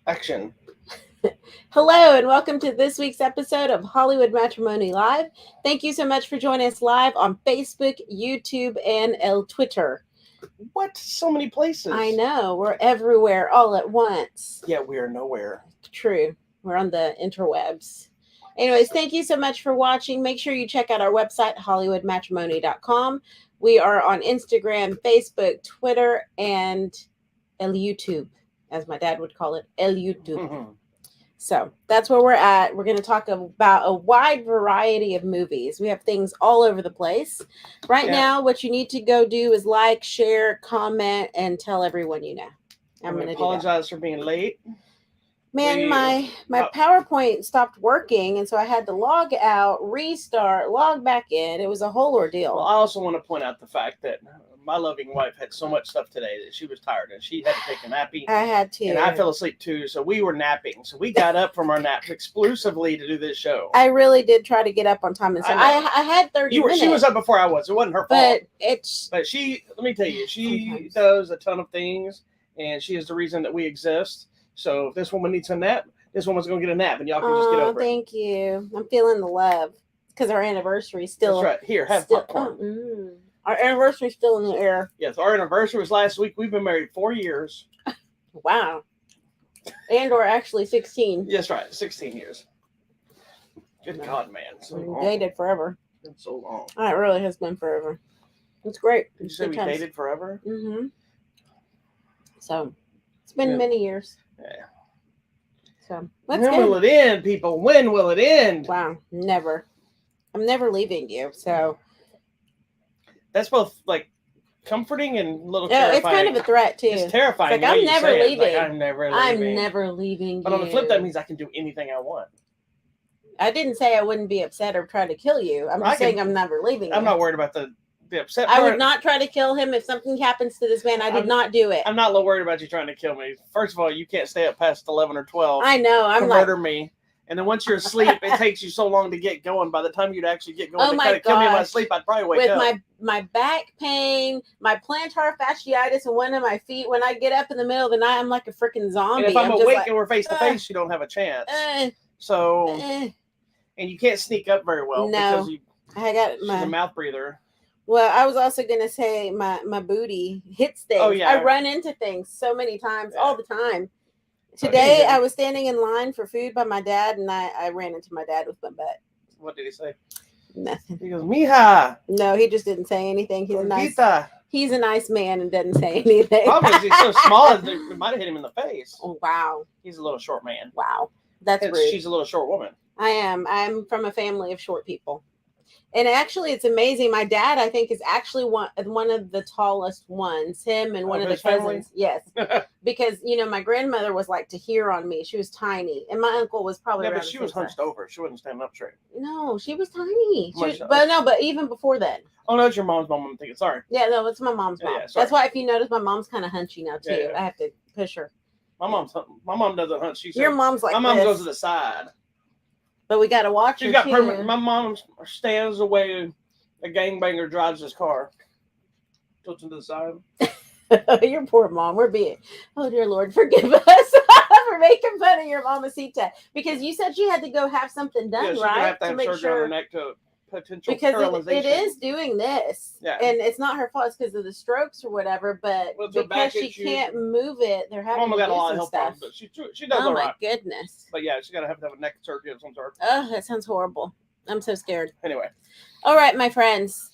Action. Hello and welcome to this week's episode of Hollywood Matrimony Live. Thank you so much for joining us live on Facebook, YouTube, and Twitter. What? So many places. I know, we're everywhere all at once. Yeah, we are nowhere. True. We're on the interwebs. Anyways, thank you so much for watching. Make sure you check out our website, hollywoodmatrimony.com. We are on Instagram, Facebook, Twitter, and YouTube, as my dad would call it, YouTube. Mm-hmm. So that's where we're at. We're going to talk about a wide variety of movies. We have things all over the place. Right now, what you need to go do is like, share, comment, and tell everyone you know. I'm going to apologize for being late. Man, my PowerPoint stopped working, and so I had to log out, restart, log back in. It was a whole ordeal. Well, I also want to point out the fact that my loving wife had so much stuff today that she was tired, and she had to take a nappy. I had to. And I fell asleep too, so we were napping. So we got up from our naps exclusively to do this show. I really did try to get up on time. And so I had 30 minutes. She was up before I was. It wasn't her fault. But she, let me tell you, she does a ton of things, and she is the reason that we exist. So if this woman needs a nap, this woman's going to get a nap, and y'all can just get over it. Thank you. I'm feeling the love. Because our anniversary is still... That's right. Here, have popcorn. Our anniversary is still in the air. Yes, our anniversary was last week. We've been married 4 years. Wow. And or actually 16. Yes, right. 16 years. Good God, man. So long. Dated forever. It's been so long. It really has been forever. It's great. Did you say we dated forever? Mm-hmm. So, it's been many years. Yeah. So, when will it end, people? When will it end? Wow. Never. I'm never leaving you, so... That's both like comforting and a little terrifying. It's kind of a threat too. It's terrifying. It's like, I'm never leaving. Like, I'm never leaving. I'm never leaving. But on the flip, that means I can do anything I want. I didn't say I wouldn't be upset or try to kill you. I'm just saying I'm never leaving. I'm not worried about the upset part. I would not try to kill him if something happens to this man. I did not do it. I'm not worried about you trying to kill me. First of all, you can't stay up past 11 or 12. I know. I'm murder me. And then once you're asleep, it takes you so long to get going. By the time you'd actually get going, to kind of kill me in my sleep, I'd probably wake up. With my back pain, my plantar fasciitis, and one of my feet, when I get up in the middle of the night, I'm like a freaking zombie. And if I'm awake and we're face to face, you don't have a chance. And you can't sneak up very well because she's a mouth breather. Well, I was also going to say my booty hits things. Oh, yeah. I run into things so many times, all the time. Today, I was standing in line for food by my dad, and I ran into my dad with my butt. What did he say? Nothing. He goes, Mija. No, he just didn't say anything. He's a nice man and doesn't say anything. Probably because he's so small, it might have hit him in the face. Oh, wow. He's a little short man. Wow. That's rude. She's a little short woman. I am. I'm from a family of short people. And actually, it's amazing. My dad, I think, is actually one of the tallest ones. Him and one of the cousins. Family? Yes. Because, my grandmother was like to hear on me. She was tiny. And my uncle was probably but she was hunched over. She wasn't standing up straight. No, she was tiny. But even before then. Oh, no, it's your mom's mom. I'm thinking. Sorry. Yeah, no, it's my mom's mom. Yeah, that's why if you notice, my mom's kind of hunchy now, too. Yeah. I have to push her. My mom doesn't hunch. Your mom's like my mom goes to the side. But we got to watch her. She's got permanent. My mom stands the way a gangbanger drives his car. Tilts him to the side. Your poor mom. We're being, oh dear Lord, forgive us for making fun of your mamacita. Because you said she had to go have something done, right? Have to have surgery on her neck to potential because it is doing this. Yeah. And it's not her fault. It's because of the strokes or whatever. But because she can't move it, they're having to do some stuff. But she does all right. Oh my goodness. But yeah, she's got to have a neck surgery of some sort. Oh, that sounds horrible. I'm so scared. Anyway. All right, my friends.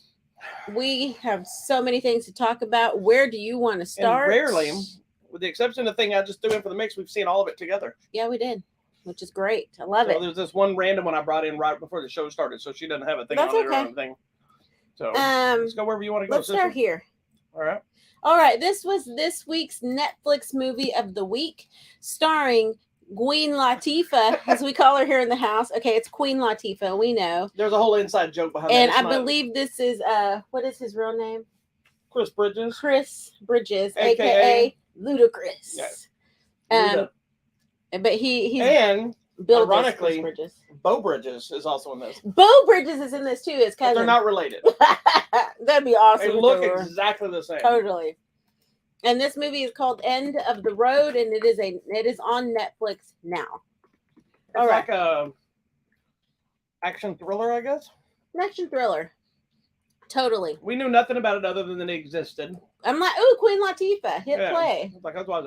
We have so many things to talk about. Where do you want to start? And rarely, with the exception of the thing I just threw in for the mix, we've seen all of it together. Yeah, we did. Which is great. I love it. There's this one random one I brought in right before the show started, so she doesn't have a thing on it or anything. So let's go wherever you want to go. Let's start here. All right. All right. This was this week's Netflix movie of the week, starring Queen Latifah, as we call her here in the house. Okay, it's Queen Latifah. We know. There's a whole inside joke behind that. And I believe this is what is his real name? Chris Bridges. Chris Bridges, aka Ludacris. Yeah. But he's and ironically, Beau Bridges is also in this. Beau Bridges is in this too. His cousin. But they're not related. That'd be awesome. They look exactly the same. Totally. And this movie is called End of the Road, and it is on Netflix now. It's like a action thriller, I guess. An action thriller. Totally. We knew nothing about it other than it existed. I'm like, ooh, Queen Latifah, hit play. Like, that's why.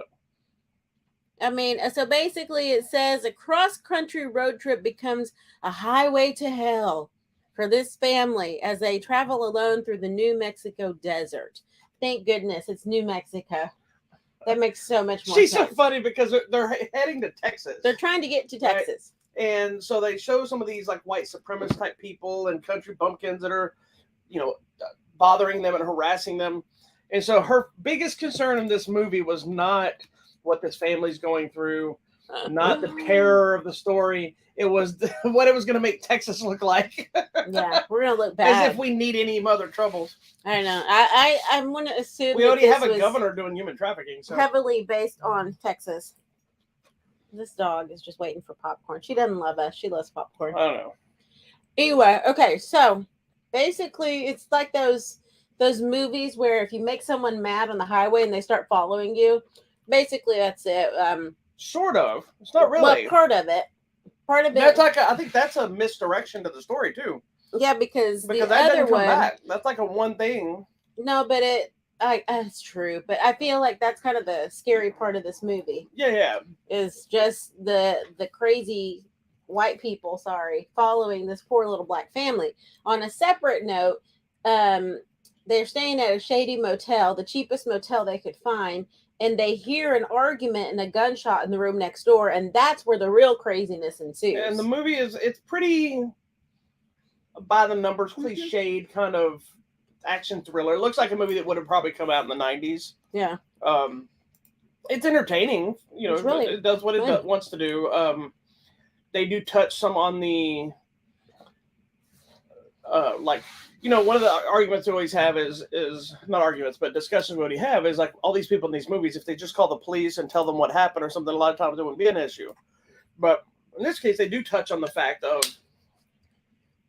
I mean, so basically it says a cross-country road trip becomes a highway to hell for this family as they travel alone through the New Mexico desert. Thank goodness it's New Mexico. That makes so much more sense. She's so funny because they're heading to Texas. They're trying to get to Texas. Right? And so they show some of these like white supremacist type people and country bumpkins that are, bothering them and harassing them. And so her biggest concern in this movie was not what this family's going through, not the terror of the story. It was what it was going to make Texas look like. Yeah, we're going to look bad. As if we need any other troubles. I know. I'm going to assume we already have a governor doing human trafficking. So. Heavily based on Texas. This dog is just waiting for popcorn. She doesn't love us. She loves popcorn. I don't know. Anyway, okay, so basically it's like those movies where if you make someone mad on the highway and they start following you, basically that's it. Sort of. It's not really. Well, part of it. That's like I think that's a misdirection to the story too. Yeah, because that the other doesn't come one, back. That's like a one thing. No, but it's true. But I feel like that's kind of the scary part of this movie. Yeah. Is just the crazy white people, following this poor little black family. On a separate note, they're staying at a shady motel, the cheapest motel they could find, and they hear an argument and a gunshot in the room next door, and that's where the real craziness ensues. And the movie it's pretty by the numbers, cliched kind of action thriller. It looks like a movie that would have probably come out in the 90s. Yeah. It's entertaining. It does what it wants to do. They do touch some on the one of the arguments we always have is not arguments, but discussions we already have is like all these people in these movies, if they just call the police and tell them what happened or something, a lot of times it wouldn't be an issue. But in this case, they do touch on the fact of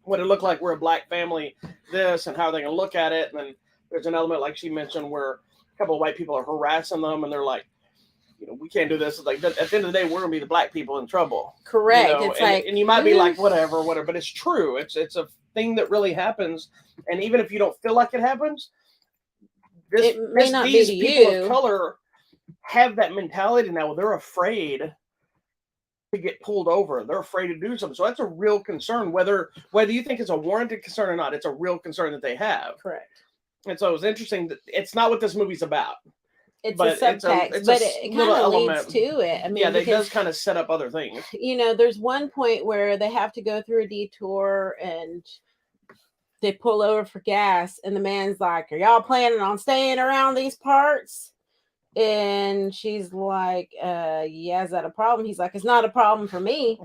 what it looked like we're a black family, this, and how they're going to look at it. And then there's an element, like she mentioned, where a couple of white people are harassing them, and they're like, we can't do this. It's like, at the end of the day, we're going to be the black people in trouble. Correct. It's and you might be like, whatever, but it's true. It's a thing that really happens. And even if you don't feel like it happens, these people of color have that mentality now. They're afraid to get pulled over. They're afraid to do something. So that's a real concern, whether you think it's a warranted concern or not. It's a real concern that they have. Correct. And so it was interesting that it's not what this movie's about. It's a subtext, but it kind of leads to it. I mean, it does kind of set up other things. There's one point where they have to go through a detour and they pull over for gas, and the man's like, "Are y'all planning on staying around these parts?" And she's like, yeah, is that a problem? He's like, it's not a problem for me.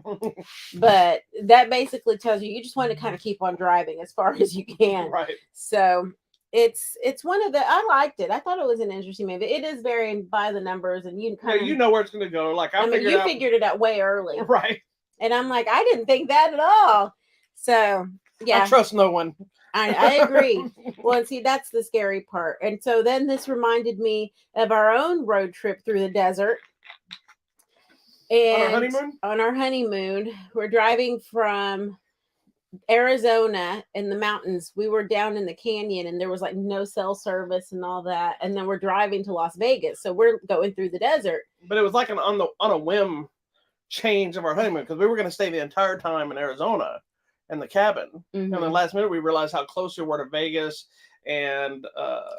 But that basically tells you just want to kind of keep on driving as far as you can. Right. So it's one of I liked it. I thought it was an interesting movie. It is very by the numbers, and you kind of, you know where it's going to go. Like you figured it out way early. Right. And I'm like, I didn't think that at all. So yeah. I trust no one. I agree. Well, and see, that's the scary part. And so then this reminded me of our own road trip through the desert. And on our honeymoon, we're driving from Arizona in the mountains. We were down in the canyon, and there was like no cell service and all that. And then we're driving to Las Vegas. So we're going through the desert. But it was like on a whim change of our honeymoon, because we were going to stay the entire time in Arizona in the cabin. Mm-hmm. And then last minute we realized how close we were to Vegas and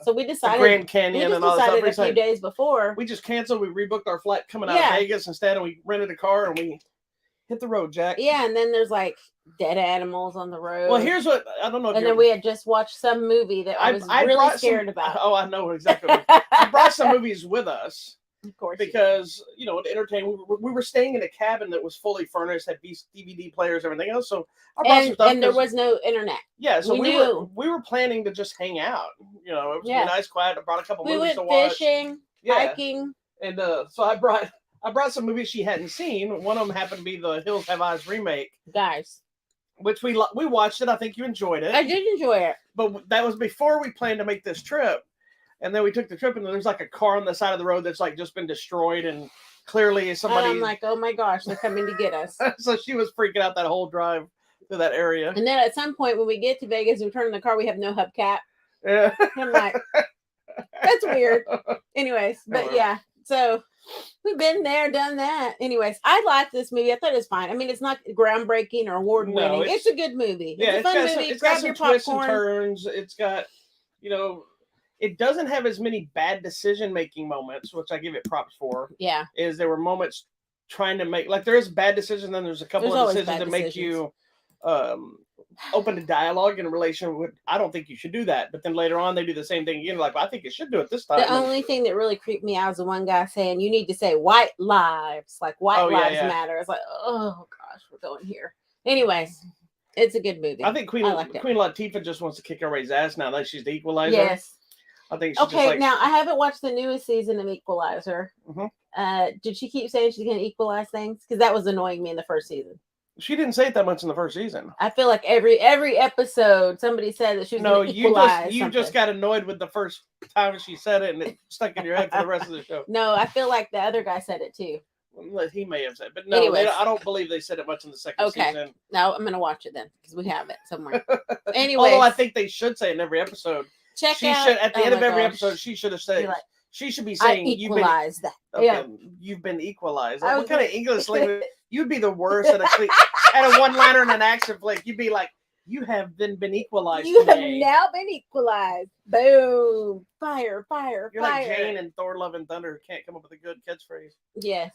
so we decided the Grand Canyon and all that stuff. A few days before. We just canceled. We rebooked our flight coming out of Vegas instead, and we rented a car and we hit the road, Jack. Yeah, and then there's like dead animals on the road. Well, here's what I don't know. And then we had just watched some movie that I was really scared about. Oh, I know exactly. I brought some movies with us. Of course, because to entertain, we were staying in a cabin that was fully furnished, had DVD players, everything else. So I brought some stuff, and there was no internet. Yeah, so we were planning to just hang out. It was gonna be nice, quiet. I brought a couple movies to watch. We went fishing, hiking, and so I brought some movies she hadn't seen. One of them happened to be the Hills Have Eyes remake, guys, which we watched it. I think you enjoyed it. I did enjoy it, but that was before we planned to make this trip. And then we took the trip, and there's like a car on the side of the road that's like just been destroyed, and clearly somebody. And I'm like, oh my gosh, they're coming to get us. So she was freaking out that whole drive through that area. And then at some point when we get to Vegas, we turn in the car, we have no hubcap. Yeah. I'm like, that's weird. Anyways, but yeah, so we've been there, done that. Anyways, I liked this movie. I thought it was fine. I mean, it's not groundbreaking or award winning. It's a good movie. Yeah, it's a fun movie. Grab your popcorn. Twists and turns. It's got, it doesn't have as many bad decision making moments, which I give it props for. Yeah, is there were moments trying to make, like, there is bad decisions, then there's a couple of decisions that make you open to dialogue in a relation with, I don't think you should do that, but then later on they do the same thing again, like, I think you should do it this time. The only thing that really creeped me out was the one guy saying you need to say white lives, like white lives matter. It's like, oh gosh, we're going here. Anyways, it's a good movie. I think Queen Latifah just wants to kick everybody's ass now that she's the Equalizer. Yes. I think she's okay, now I haven't watched the newest season of Equalizer. Mm-hmm. Did she keep saying she's going to equalize things? Because that was annoying me in the first season. She didn't say it that much in the first season. I feel like every episode somebody said that she was going to equalize. You just got annoyed with the first time she said it, and it stuck in your head for the rest of the show. No, I feel like the other guy said it too. Well, he may have said, but no, I don't believe they said it much in the second season. No, I'm going to watch it then because we have it somewhere. Anyway, although I think they should say in every episode. Check out. At the end of every episode, she should have said. She should be saying, "Equalized that." Okay, yeah, you've been equalized. Like, what kind of English language? You'd be the worst at a one-liner in an action flick. You'd be like, "You have been equalized. You have now been equalized." Boom! Fire! Fire! You're fire. Like Jane and Thor: Love and Thunder, who can't come up with a good catchphrase. Yes.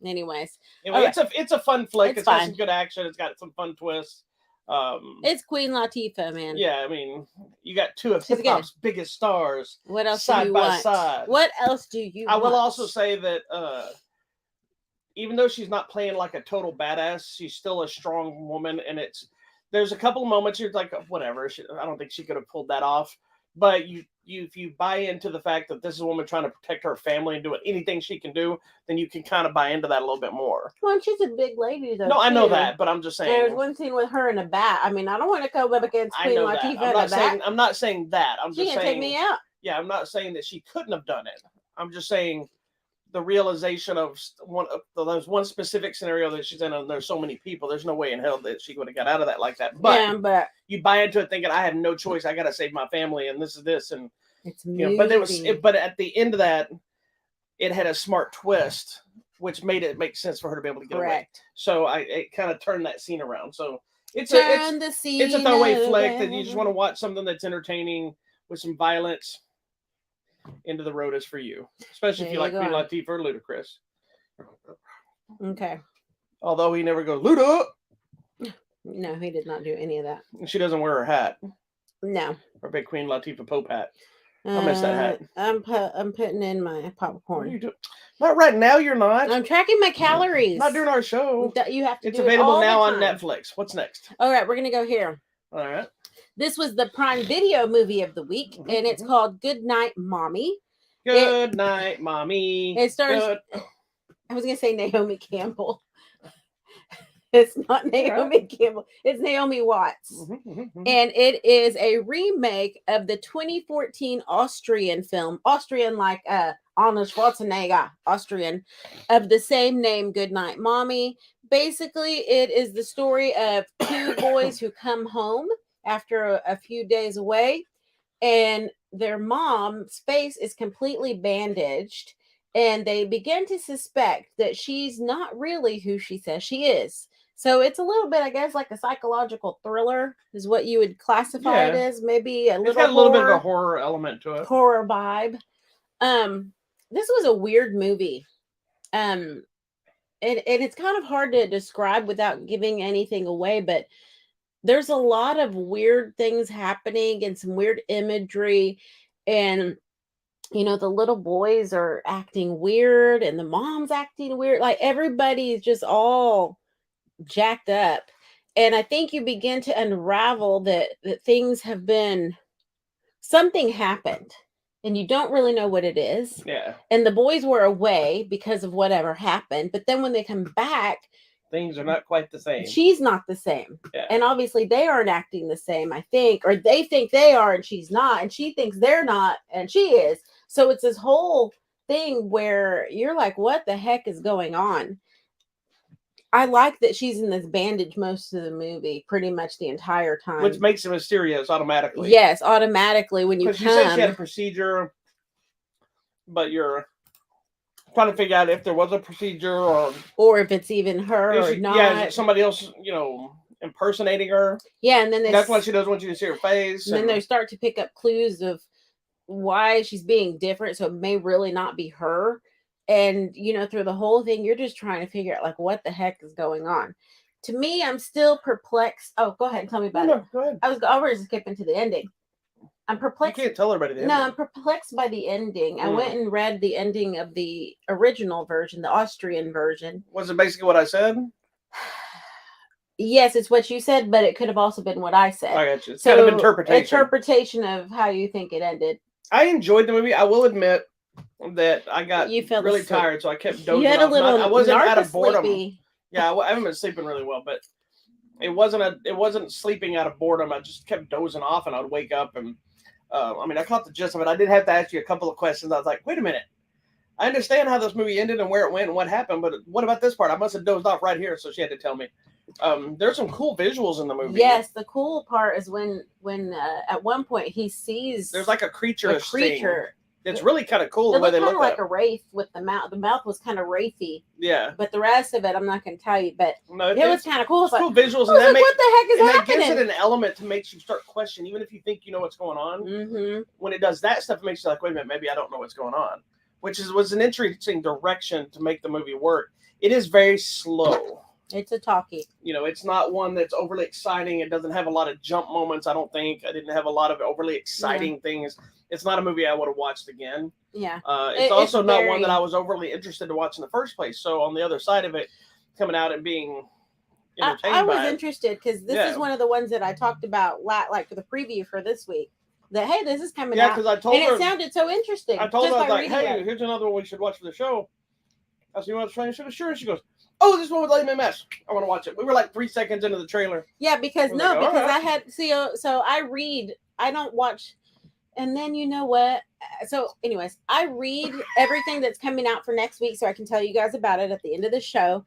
Anyways, anyway, it's a fun flick. It's got some good action. It's got some fun twists. It's Queen Latifah, man. Yeah, I mean, you got two of hip hop's biggest stars. What else side do you by want? side? What else do you? I will also say that even though she's not playing like a total badass, she's still a strong woman, and there's a couple of moments you're like, whatever. I don't think she could have pulled that off. But if you buy into the fact that this is a woman trying to protect her family and do anything she can do, then you can kind of buy into that a little bit more. Well, she's a big lady, though. No, I know that, but I'm just saying. There's one scene with her in a bat. I mean, I don't want to go up against Queen Latifah in a bat. I'm not saying that. I'm just saying. She can take me out. Yeah, I'm not saying that she couldn't have done it. I'm just saying the realization of there's one specific scenario that she's in, and there's so many people. There's no way in hell that she would have got out of that like that. But you buy into it thinking I have no choice. I got to save my family, and this is this, and it's but at the end of that, it had a smart twist, which made it make sense for her to be able to get away. So it kind of turned that scene around. So it's a throwaway flick that you just want to watch something that's entertaining with some violence. Into the Road is for you, especially if you like Queen Latifah or Ludacris. Okay. Although he never goes Luda. No, he did not do any of that. She doesn't wear her hat. No. Her big Queen Latifah Pope hat. I miss that hat. I'm putting in my popcorn. What are you doing? Not right now. You're not. I'm tracking my calories. Not during our show. You have to. It's available now on Netflix. What's next? All right, we're gonna go here. All right. This was the Prime Video movie of the week, and it's called Goodnight Mommy. Goodnight Mommy. It stars. I was gonna say Naomi Campbell. It's not Naomi Campbell. It's Naomi Watts. And it is a remake of the 2014 Austrian film, Austrian like Arnold Schwarzenegger, Austrian, of the same name, Goodnight Mommy. Basically, it is the story of two boys who come home after a few days away, and their mom's face is completely bandaged, and they begin to suspect that she's not really who she says she is. So it's a little bit, I guess, like a psychological thriller is what you would classify it as. Maybe it's got a little bit of a horror element to it. Horror vibe. This was a weird movie. And it's kind of hard to describe without giving anything away, but there's a lot of weird things happening and some weird imagery, and the little boys are acting weird and the mom's acting weird. Like everybody's just all jacked up. And I think you begin to unravel that something happened and you don't really know what it is. Yeah. And the boys were away because of whatever happened. But then when they come back, things are not quite the same. She's not the same. Yeah. And obviously they aren't acting the same, I think, or they think they are and she's not, and she thinks they're not and she is. So it's this whole thing where you're like, what the heck is going on? I like that she's in this bandage most of the movie, pretty much the entire time. Which makes it mysterious automatically. Yes, automatically when you come. Because you said she had a procedure, but you're trying to figure out if there was a procedure or if it's even her or not. Yeah, is it somebody else, impersonating her? Yeah, and then that's why she doesn't want you to see her face. And then they start to pick up clues of why she's being different, so it may really not be her. And through the whole thing, you're just trying to figure out like what the heck is going on. To me, I'm still perplexed. Oh, go ahead and tell me about it. Go ahead. I was already skipping to the ending. I'm perplexed. You can't tell everybody the ending. No, I'm perplexed by the ending. I went and read the ending of the original version, the Austrian version. Was it basically what I said? Yes, it's what you said, but it could have also been what I said. I got you. It's kind of interpretation of how you think it ended. I enjoyed the movie. I will admit that I got really tired, so I kept dozing off. I wasn't out of boredom. Yeah, I haven't been sleeping really well, but it wasn't sleeping out of boredom. I just kept dozing off, and I'd wake up, and I caught the gist of it. I did have to ask you a couple of questions. I was like, wait a minute. I understand how this movie ended and where it went and what happened, but what about this part? I must have dozed off right here, so she had to tell me. There's some cool visuals in the movie. Yes, the cool part is when at one point he sees there's like a creature. It's really kind of cool the way they look like a wraith with the mouth. The mouth was kind of wraithy. Yeah. But the rest of it, I'm not going to tell you. But it was kind of cool. It's cool visuals. And what the heck is happening? That gives it an element to make you start questioning, even if you think you know what's going on. Mm-hmm. When it does that stuff, it makes you like, wait a minute, maybe I don't know what's going on. Which was an interesting direction to make the movie work. It is very slow. It's a talkie. It's not one that's overly exciting. It doesn't have a lot of jump moments, I don't think. I didn't have a lot of overly exciting things. It's not a movie I would have watched again. Yeah. It's also not one that I was overly interested to watch in the first place. So on the other side of it, coming out and being entertained I was interested because this is one of the ones that I talked about like for the preview for this week. That, hey, this is coming out. Yeah, because I told her. And it sounded so interesting. I told her, I was like, hey, here's another one we should watch for the show. I said, you want to try? Sure. And she goes, oh, this one with Lady MS. I want to watch it. We were like 3 seconds into the trailer. Yeah, because I had, so I read, I don't watch. And then you know what? So anyways, I read everything that's coming out for next week so I can tell you guys about it at the end of the show.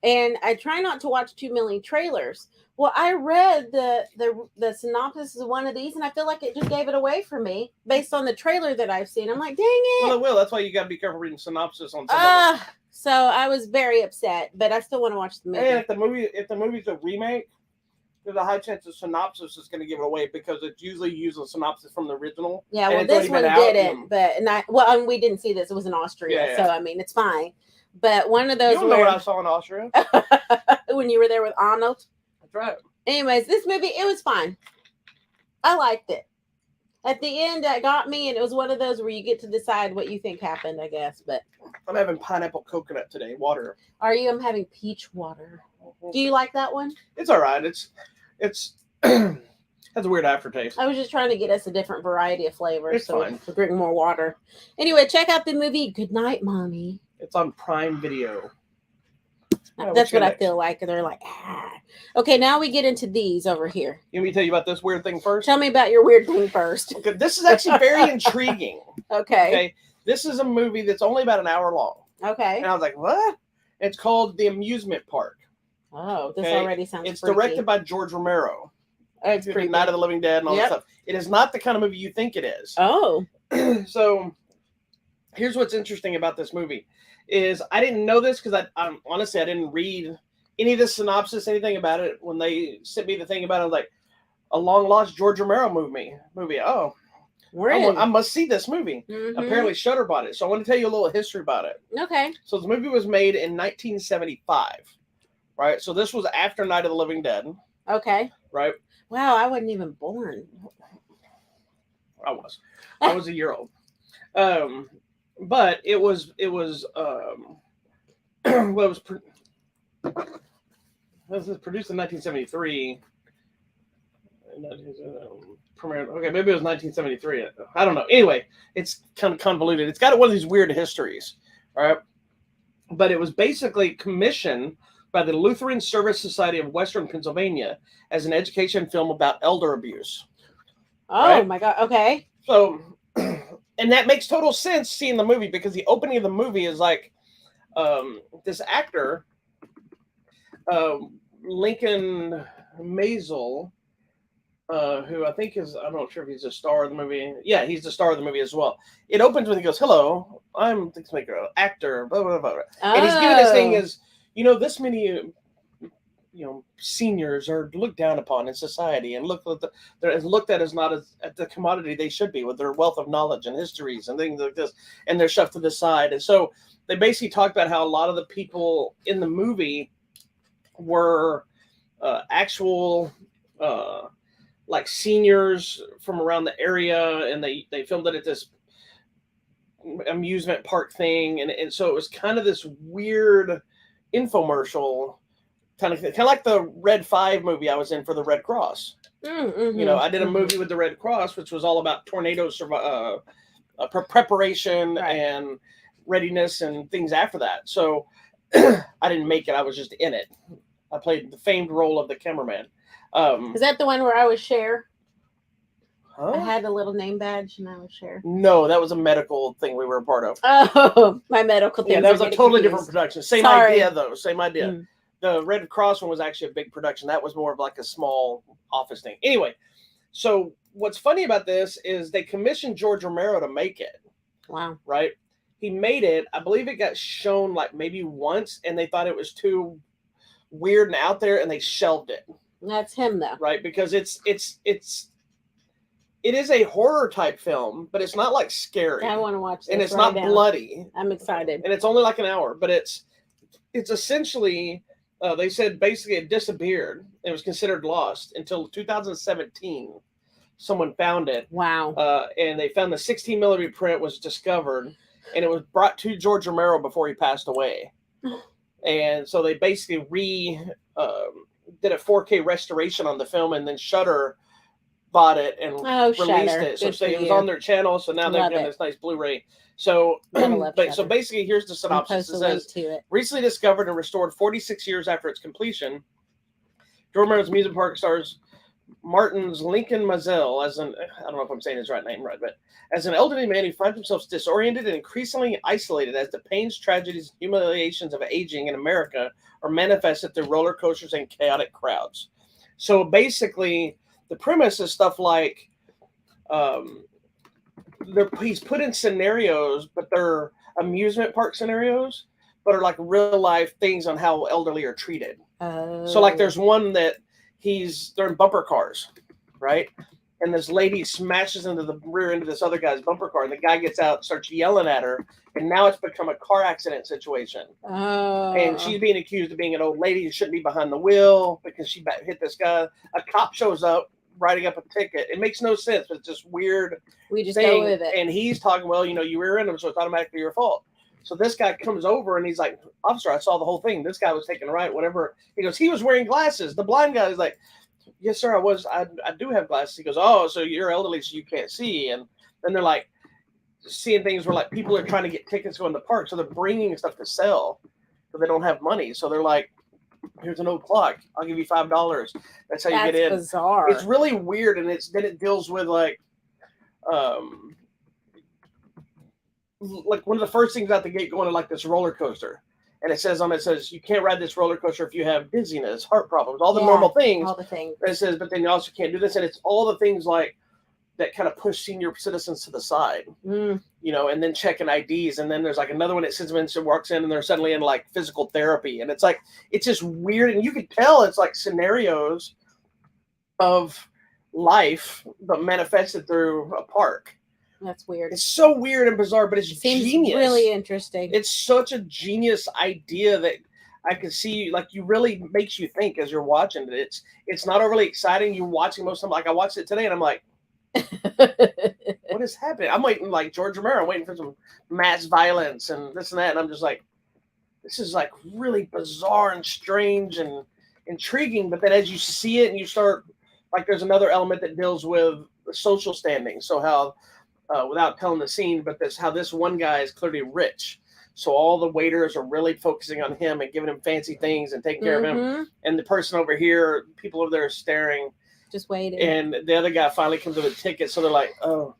And I try not to watch too many trailers. Well, I read the synopsis of one of these, and I feel like it just gave it away for me based on the trailer that I've seen. I'm like, dang it. Well, it will. That's why you got to be careful reading synopsis on some of them. So I was very upset, but I still want to watch the movie. And if the movie's a remake, there's a high chance the synopsis is going to give it away because it's usually using synopsis from the original. Yeah, well, this one didn't, and we didn't see this. It was in Austria, so I mean, it's fine. But one of those. You don't know what I saw in Austria when you were there with Arnold. That's right. Anyways, this movie, it was fine. I liked it. At the end, that got me, and it was one of those where you get to decide what you think happened, I guess. But I'm having pineapple coconut today, water. Are you? I'm having peach water. Do you like that one? It's all right. It's has a weird aftertaste. I was just trying to get us a different variety of flavors. It's fine. We drink more water. Anyway, check out the movie Goodnight Mommy. It's on Prime Video. That's what I feel like. And they're like, ah. Okay, now we get into these over here. You want me to tell you about this weird thing first? Tell me about your weird thing first. Okay, this is actually very intriguing. Okay. This is a movie that's only about an hour long. Okay. And I was like, what? It's called The Amusement Park. Oh, this already sounds It's directed by George Romero. It's pretty Night of the Living Dead and all that stuff. It is not the kind of movie you think it is. Oh. So here's what's interesting about this movie is I didn't know this because I honestly I didn't read any of the synopsis, anything about it. When they sent me the thing about it, I was like, a long lost George Romero movie. Oh, I must see this movie. Mm-hmm. Apparently Shudder bought it. So I want to tell you a little history about it. Okay. So the movie was made in 1975. Right? So this was after Night of the Living Dead. Okay. Right? Wow, I wasn't even born. I was a year old. But it was produced in 1973. Okay, maybe it was 1973. I don't know. Anyway, it's kind of convoluted. It's got one of these weird histories, all right? But it was basically commissioned by the Lutheran Service Society of Western Pennsylvania as an education film about elder abuse. Oh Right? my god. Okay. So, and that makes total sense seeing the movie, because the opening of the movie is like this actor, Lincoln Maisel, who I think is, I'm not sure if he's a star of the movie. Yeah, he's the star of the movie as well. It opens with, he goes, "Hello, I'm the actor, blah, blah, blah, blah." And he's giving this thing as, this many, seniors are looked down upon in society and they're looked at as not as at the commodity they should be, with their wealth of knowledge and histories and things like this, and they're shoved to the side. And so they basically talked about how a lot of the people in the movie were actual like seniors from around the area, and they filmed it at this amusement park thing, and so it was kind of this weird infomercial kind of like the Red 5 movie I was in for the Red Cross. Mm-hmm. I did a movie with the Red Cross, which was all about tornado preparation, right, and readiness and things after that. So I didn't make it. I was just in it. I played the famed role of the cameraman. Is that the one where I was Cher? Huh? I had a little name badge and I was Cher. No, that was a medical thing we were a part of. Oh, my medical thing. Yeah, that was a totally different production. Same idea, though. Same idea. Mm. The Red Cross one was actually a big production. That was more of like a small office thing. Anyway, so what's funny about this is they commissioned George Romero to make it. Wow. Right? He made it. I believe it got shown like maybe once, and they thought it was too weird and out there, and they shelved it. That's him, though. Right? Because it is a horror type film, but it's not like scary. I want to watch this. And it's not bloody. I'm excited. And it's only like an hour, but it's essentially, they said basically it disappeared. It was considered lost until 2017. Someone found it. Wow. And they found the 16 millimeter print was discovered, and it was brought to George Romero before he passed away. And so they basically did a 4K restoration on the film, and then Shudder bought it and released it. So it was on their channel. So now they've got this nice Blu-ray. So, so basically, here's the synopsis. It says, recently discovered and restored 46 years after its completion, Romero's amusement park stars Martin's Lincoln Maisel as an, I don't know if I'm saying his name right, but as an elderly man who finds himself disoriented and increasingly isolated as the pains, tragedies, and humiliations of aging in America are manifested through roller coasters and chaotic crowds. So basically, the premise is stuff like he's put in scenarios, but they're amusement park scenarios, but are like real life things on how elderly are treated. So like there's one that they're in bumper cars, right? And this lady smashes into the rear end of this other guy's bumper car, and the guy gets out and starts yelling at her, and now it's become a car accident situation. And she's being accused of being an old lady who shouldn't be behind the wheel because she hit this guy. A cop shows up writing up a ticket. It makes no sense, but it's just weird. We just go with it. And he's talking, well, you rear ended him, so it's automatically your fault. So this guy comes over and he's like, "Officer, I saw the whole thing. This guy was taking a right, whatever." He goes, "He was wearing glasses." The blind guy is like, "Yes, sir, I was. I do have glasses." He goes, "Oh, so you're elderly, so you can't see." And then they're like seeing things where like people are trying to get tickets to go in the park, so they're bringing stuff to sell, but they don't have money. So they're like, "Here's an old clock. I'll give you $5. That's how you get in." That's bizarre. It's really weird, and then it deals with like one of the first things out the gate going to like this roller coaster, and it says you can't ride this roller coaster if you have dizziness, heart problems, all the normal things. All the things. And it says, but then you also can't do this, and it's all the things like that kind of push senior citizens to the side, and then checking IDs, and then there's like another one that sits and walks in, and they're suddenly in like physical therapy, and it's like it's just weird, and you could tell it's like scenarios of life but manifested through a park. That's weird. It's so weird and bizarre, but it's genius. Really interesting. It's such a genius idea that I can see, like, you really makes you think as you're watching it. It's not overly exciting. You're watching most of them. Like, I watched it today, and I'm like, what is happening? I'm waiting, like, George Romero. I'm waiting for some mass violence and this and that. And I'm just like, this is, like, really bizarre and strange and intriguing. But then as you see it and you start, like, there's another element that deals with the social standing. So how... without telling the scene, but how this one guy is clearly rich. So all the waiters are really focusing on him and giving him fancy things and taking care of him. Mhm. And the person over here, people over there are staring. Just waiting. And the other guy finally comes with a ticket. So they're like, oh,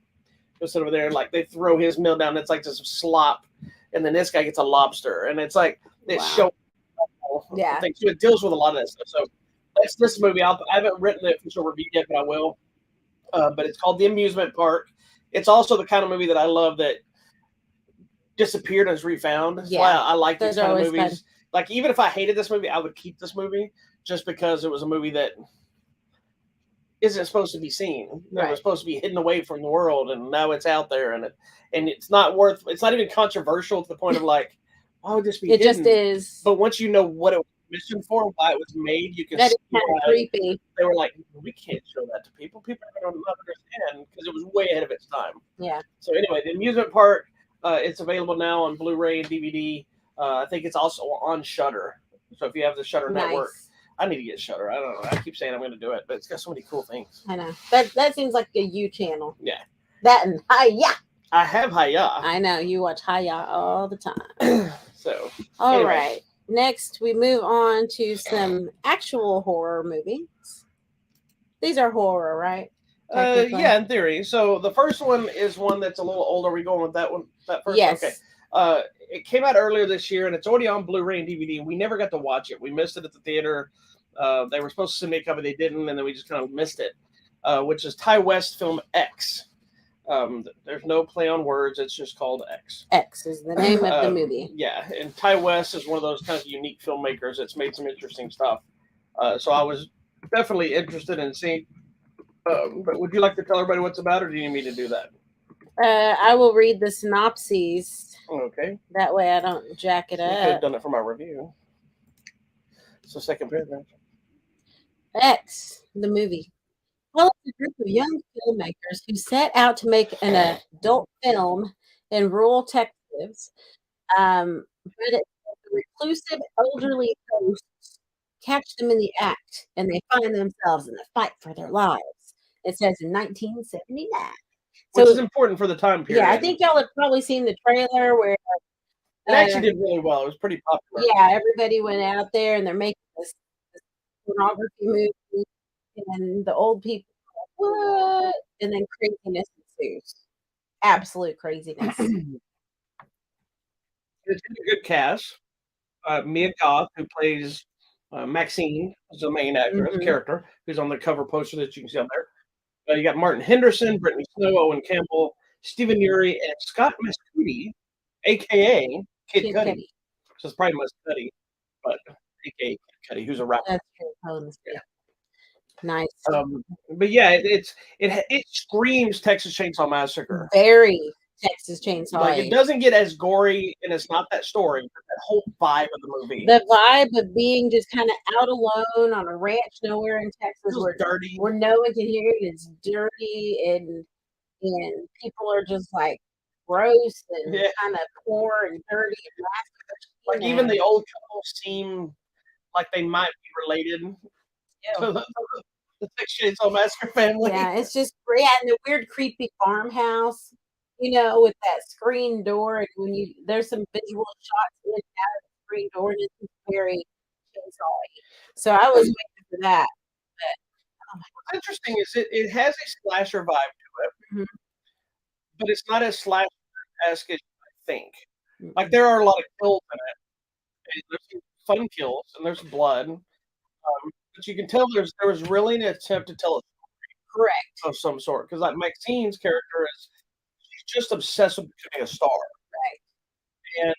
go sit over there. And like they throw his meal down. It's like just slop. And then this guy gets a lobster. And it's like, it's Wow. show. Yeah. Things. So it deals with a lot of that stuff. So that's this movie. I haven't written the official review yet, but I will. But it's called The Amusement Park. It's also the kind of movie that I love that disappeared and is refound. That's why I like these kind of movies. Fun. Like, even if I hated this movie, I would keep this movie just because it was a movie that isn't supposed to be seen. Right. It was supposed to be hidden away from the world, and now it's out there, and it's not even controversial to the point of like, why would this be hidden? It just is. But once you know what it was mission for, why it was made, you can see why creepy. They were like, we can't show that to people. People are going to understand because it was way ahead of its time. Yeah. So anyway, The Amusement Park, it's available now on Blu-ray and DVD. I think it's also on Shudder. So if you have the Shudder network, I need to get Shudder. I don't know. I keep saying I'm going to do it, but it's got so many cool things. I know. That seems like a you channel. Yeah. That and Hiya. I have Hiya. I know. You watch Hiya all the time. So. All right. Next, we move on to some actual horror movies. These are horror, right? Yeah, in theory. So the first one is one that's a little older. Are we going with that one? That first? Yes. Okay. It came out earlier this year, and it's already on Blu-ray and DVD. We never got to watch it. We missed it at the theater. They were supposed to send me a copy. They didn't, and then we just kind of missed it, which is Ty West film X. There's no play on words. It's just called X. X is the name of the movie. Yeah, and Ty West is one of those kind of unique filmmakers that's made some interesting stuff. So I was definitely interested in seeing. But would you like to tell everybody what's about, or do you need me to do that? I will read the synopses. Okay. That way I don't jack it up. You could have done it for my review. It's the second paragraph. X, the movie. Well, it's a group of young filmmakers who set out to make an adult film in rural Texas. But the reclusive elderly hosts catch them in the act, and they find themselves in a fight for their lives. It says in 1979. Which is important for the time period. Yeah, I think y'all have probably seen the trailer where it actually did really well. It was pretty popular. Yeah, everybody went out there and they're making this pornography movie, and the old people are like, what? And then craziness ensues. Absolute craziness. It's a good cast. Mia Goth, who plays Maxine, is the main actress, character, who's on the cover poster that you can see on there. You got Martin Henderson, Brittany Snow, Owen Campbell, Stephen Ury, and Scott Mescudi, a.k.a. Kid Cudi. So it's probably Mescudi, but a.k.a. Kid Cudi, who's a rapper. That's true. Yeah. Nice. But yeah, it screams Texas Chainsaw Massacre. Very Texas Chainsaw. Like, it doesn't get as gory, and it's not that story, but that whole vibe of the movie. The vibe of being just kind of out alone on a ranch nowhere in Texas, where dirty, where no one can hear it. It's dirty, and people are just like gross and kind of poor and dirty and nasty. Like, even the old couple seem like they might be related to the Texas Chainsaw Massacre family. Yeah, it's just great. And the weird, creepy farmhouse, with that screen door, and when there's some visual shots in and out of the screen door, and it's very chainsaw-y. So I was waiting for that. But, what's interesting is it has a slasher vibe to it, but it's not as slasher-esque as I think. Like, there are a lot of kills in it. And there's some fun kills, and there's blood. But you can tell there was really an attempt to tell a story. Correct. Of some sort. Because, like, Maxine's character she's just obsessed with becoming a star. Right. And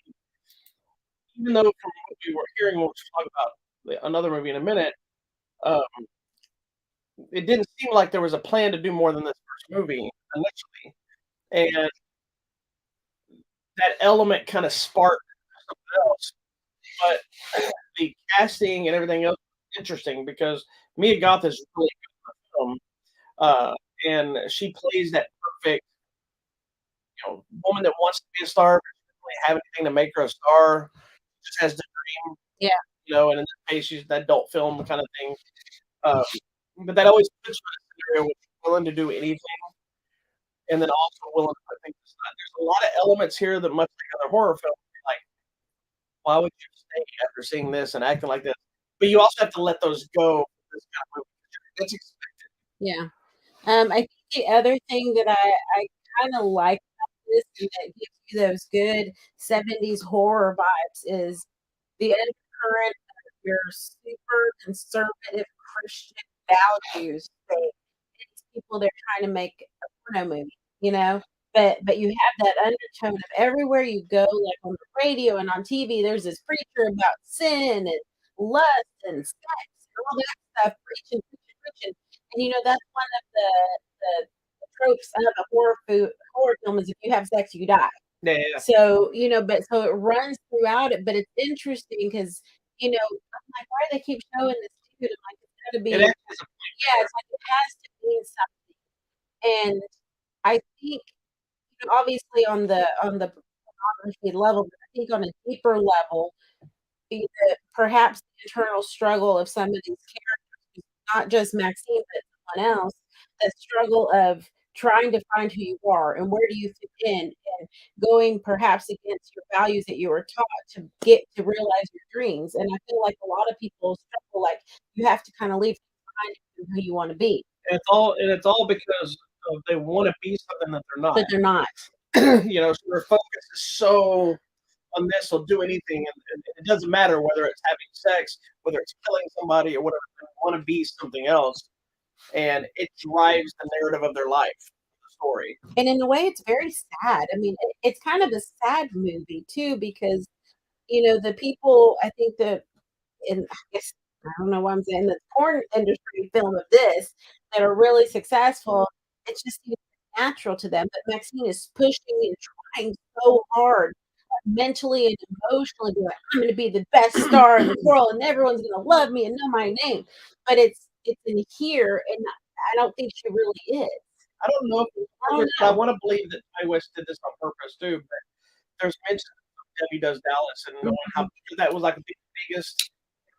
even though from what we were hearing, we'll talk about another movie in a minute, it didn't seem like there was a plan to do more than this first movie initially. And that element kind of sparked something else. But the casting and everything else is interesting because Mia Goth is really good in the film. And she plays that perfect, woman that wants to be a star, but doesn't really have anything to make her a star. Just has the dream. Yeah. And in this case, she's that adult film kind of thing. But that always puts you in a scenario where she's willing to do anything, and then also willing to put things aside. There's a lot of elements here that, much like other horror films, like why would you stay after seeing this and acting like this? But you also have to let those go. This kind of movie. That's expected. Yeah. I think the other thing that I kind of like about this and that gives you those good 70s horror vibes is the undercurrent of your super conservative Christian values that these people they're trying to make a porno movie, you know? But you have that undertone of everywhere you go, like on the radio and on TV, there's this preacher about sin and lust and sex and all that stuff, preaching, preaching, preaching. And that's one of the tropes of a horror film is if you have sex, you die. Yeah, yeah. So, but so it runs throughout it, but it's interesting because, I'm like, why do they keep showing this dude? I'm like, it's gotta be, It actually is a yeah, it's like it has to mean something. And I think, obviously on the pornography level, but I think on a deeper level, perhaps the internal struggle of some of these characters, not just Maxine, but someone else, the struggle of trying to find who you are and where do you fit in and going perhaps against your values that you were taught to get to realize your dreams. And I feel like a lot of people struggle like you have to kind of leave behind who you want to be. And it's all because of they want to be something that they're not. But they're not. So their focus is so on this, they'll do anything, and it doesn't matter whether it's having sex, whether it's killing somebody, or whatever. They want to be something else, and it drives the narrative of their life, the story. And in a way, it's very sad. I mean, it's kind of a sad movie too, because the people I think that and I guess I don't know why I'm saying the porn industry film of this that are really successful, it's just natural to them. But Maxine is pushing and trying so hard, mentally and emotionally, be like, I'm gonna be the best star in the world and everyone's gonna love me and know my name. But it's in here and I don't think she really is. I don't know if it's I don't purpose, but I know. want to believe that Ty West did this on purpose too. But there's mention of Debbie Does Dallas and knowing how that was like the biggest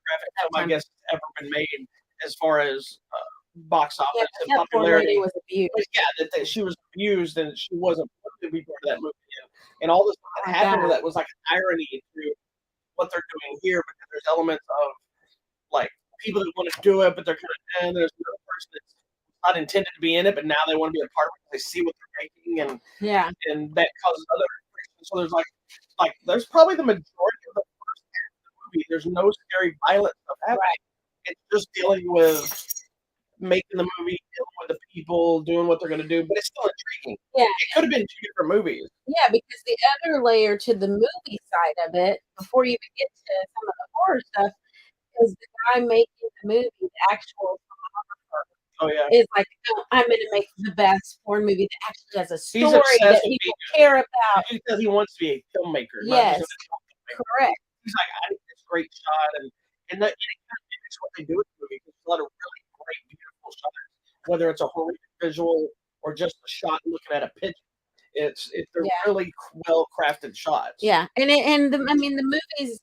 graphic film I Time. guess ever been made as far as box Yeah, office but and that poor popularity. lady was abused. But yeah, that she was abused and she wasn't supposed to be part of that movie. And all this Oh that my happened with God. that was like an irony to what they're doing here because there's elements of like people that want to do it, but they're kind of and there's another person that's not intended to be in it, but now they want to be a part of it because they see what they're making Yeah. and that causes other reactions. So there's like there's probably the majority of the first half of the movie. There's no scary violent stuff happening. Right. It's just dealing with making the movie, dealing with the people, doing what they're going to do, but it's still intriguing. Yeah. It could have been two different movies. Yeah, because the other layer to the movie side of it, before you even get to some of the horror stuff, is the guy making the movie, the actual Oh yeah, is like, no, I'm going to make the best porn movie that actually has a he's story that obsessed with people being. care about. Because he wants to be a filmmaker, Yes, not just a filmmaker. correct. He's like, I think it's a great shot, and that it kind of mimics what they do with the movie. There's a lot of really great, beautiful shots, whether it's a horrific visual or just a shot looking at a pigeon. They're Yeah. really well crafted shots. Yeah, I mean, the movie's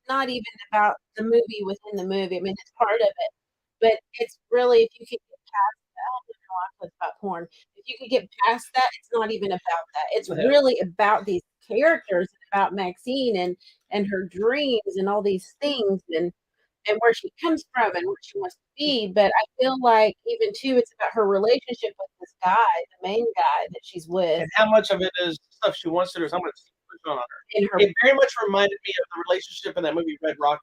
not even about the movie within the movie. I mean, it's part of it, but it's really if you could get past that. I don't know it's about porn. If you could get past that, it's not even about that. It's Yeah. really about these characters, about Maxine and her dreams and all these things and where she comes from and what she wants to be. But I feel like even too, it's about her relationship with this guy, the main guy that she's with. And how much of it is stuff she wants to do, is how much she puts on her. In her, It very much reminded me of the relationship in that movie Red Rocket.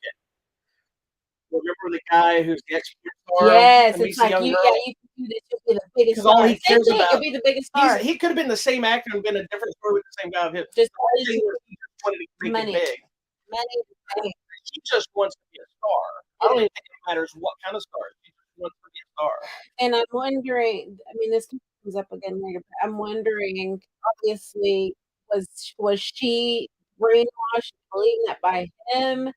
Remember the guy who's the ex-porn star? yes, and it's meets the like young you, girl? yeah, you can do this. You'll be the biggest 'Cause all star. he Same cares thing, about- you'll be the biggest star. He could have been the same actor and been a different story with the same guy. Just The whole thing was he just wanted to make money. it big. Money. She just wants to be a star. I don't even think it matters what kind of star. She just wants to be a star. And I'm wondering, I mean, this comes up again later, but I'm wondering, obviously, was she brainwashed, believing that by him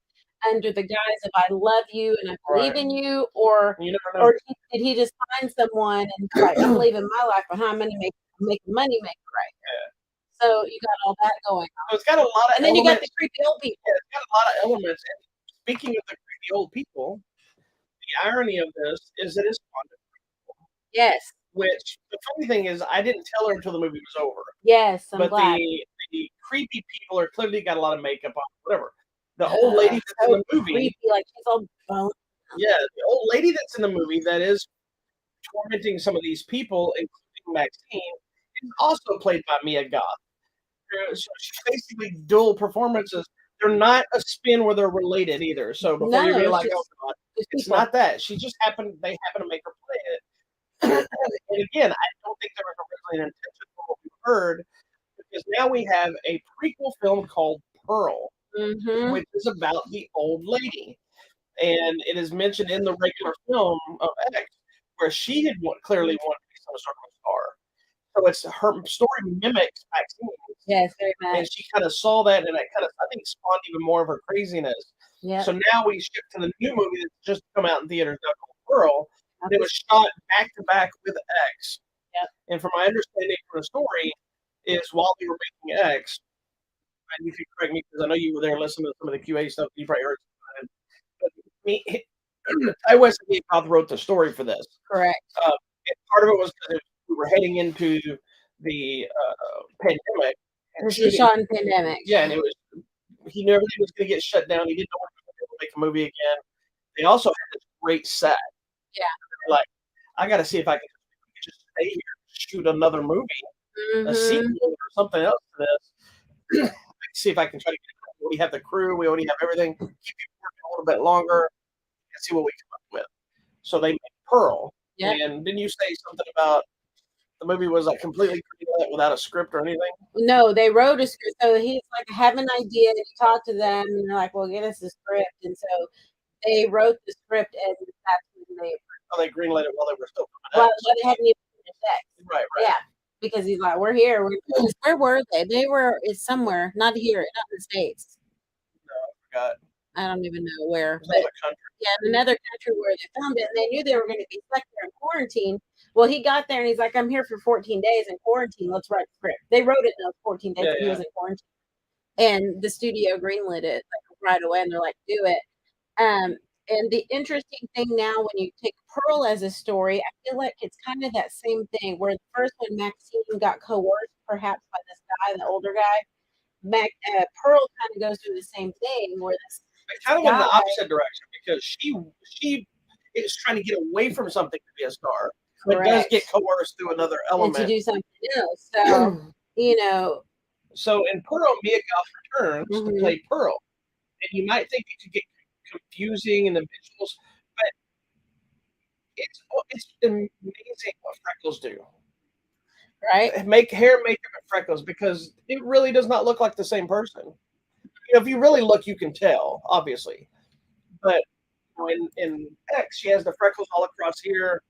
under the guise of "I love you and I believe in you," or You never know. or did he just find someone and be like, "I'm leaving my life behind. I'm going to make a money maker right here." So you got all that going on, So it's got a lot of and then you got the elements. creepy old people. Yeah, it's got a lot of elements. And speaking of the creepy old people, the irony of this is it is fun. Yes, Which the funny thing is, I didn't tell her until the movie was over. yes, I'm But glad. the creepy people are clearly got a lot of makeup on, whatever. The old lady that's in So the movie, creepy, like she's all bone. yeah, the old lady that's in the movie that is tormenting some of these people, including Maxine, is also played by Mia Goth. So she's basically dual performances. They're not a spin where they're related either. So before you No, realize, it's oh just God, it's it's people. not that. They happen to make her play it. And again, I don't think there was originally an intention for what we heard, because now we have a prequel film called Pearl, Mm-hmm. which is about the old lady. And it is mentioned in the regular film of X, where she had clearly wanted to be some sort of a star. So it's her story mimics Maxine's, Yes, very and much. she kind of saw that, and it kind of, I think, spawned even more of her craziness. Yeah. So now we shift to the new movie that's just come out in theaters now called Pearl. It was shot back to back with X. Yep. And from my understanding from the story, is while they were making X, and you can correct me because I know you were there listening to some of the QA stuff, you probably heard some of it. But me, Ty West and Goth wrote the story for this. Correct. And part of it was because we were heading into the pandemic. And she shot in pandemic. Yeah, and it was, he knew everything was going to get shut down. He didn't know when he was going to be able to make a movie again. They also had this great set. Yeah. They were like, I got to see if I can just stay here, shoot another movie, a sequel or something else to this. See if I can try to get it. We have the crew, we already have everything. Keep it working a little bit longer and see what we come up with. So they made Pearl. Yep. And didn't you say something about the movie was like completely without a script or anything? No, they wrote a script. So he's like, I have an idea. And you talk to them, and they're like, well, get us a script. And so they wrote the script, and that's when they. Oh, they greenlit it while they were still coming out. Well, they hadn't even finished X. Right. Yeah, because he's like, we're here. Where were they? They were somewhere, not here, not in the States. No, I forgot. I don't even know where. But yeah, in another country where they filmed it, and they knew they were going to be stuck there in quarantine. Well, he got there and he's like, I'm here for 14 days in quarantine. Let's write the script. They wrote it in those 14 days he was in quarantine. And the studio greenlit it right away, and they're like, do it. And the interesting thing now, when you take Pearl as a story, I feel like it's kind of that same thing where the first one, Maxine got coerced perhaps by this guy, the older guy. Pearl kind of goes through the same thing where this kind of went in the opposite direction, because she is trying to get away from something to be a star, but does get coerced through another element and to do something else. So you know. So in Pearl, Mia Goth returns to play Pearl, and you might think it could get confusing in the visuals, but it's amazing what freckles do. Right? Make hair, makeup, and freckles, because it really does not look like the same person. You know, if you really look, you can tell, obviously. But in X, she has the freckles all across here,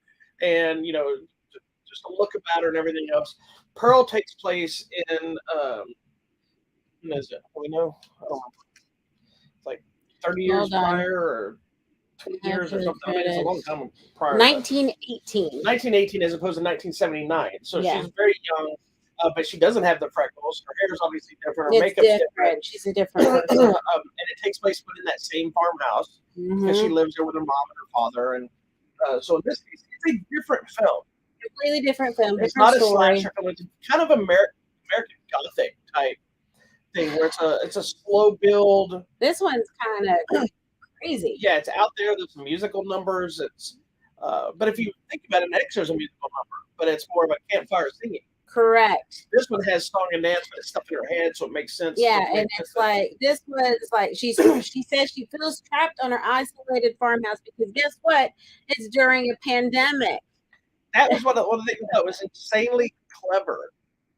and just a look about her and everything else. Pearl takes place in when is it? We know. I don't know. It's like 30 years prior, or 20 years or something. I mean, it's a long time prior. 1918. 1918 as opposed to 1979. So she's very young, but she doesn't have the freckles. Her hair is obviously different. Her makeup's different. She's a different person. And it takes place within that same farmhouse, because she lives there with her mom and her father. And so in this case, it's a different film. Completely different film. It's not a slasher film. It's kind of American Gothic type thing, where it's a slow build. This one's kind of crazy. Yeah, it's out there. There's some musical numbers. It's but if you think about it, X, there's a musical number, but it's more of a campfire singing. Correct. This one has song and dance, but it's stuff in her head, so it makes sense. Yeah, and it's like this was like she says she feels trapped on her isolated farmhouse because guess what? It's during a pandemic. That was one of the things that was insanely clever.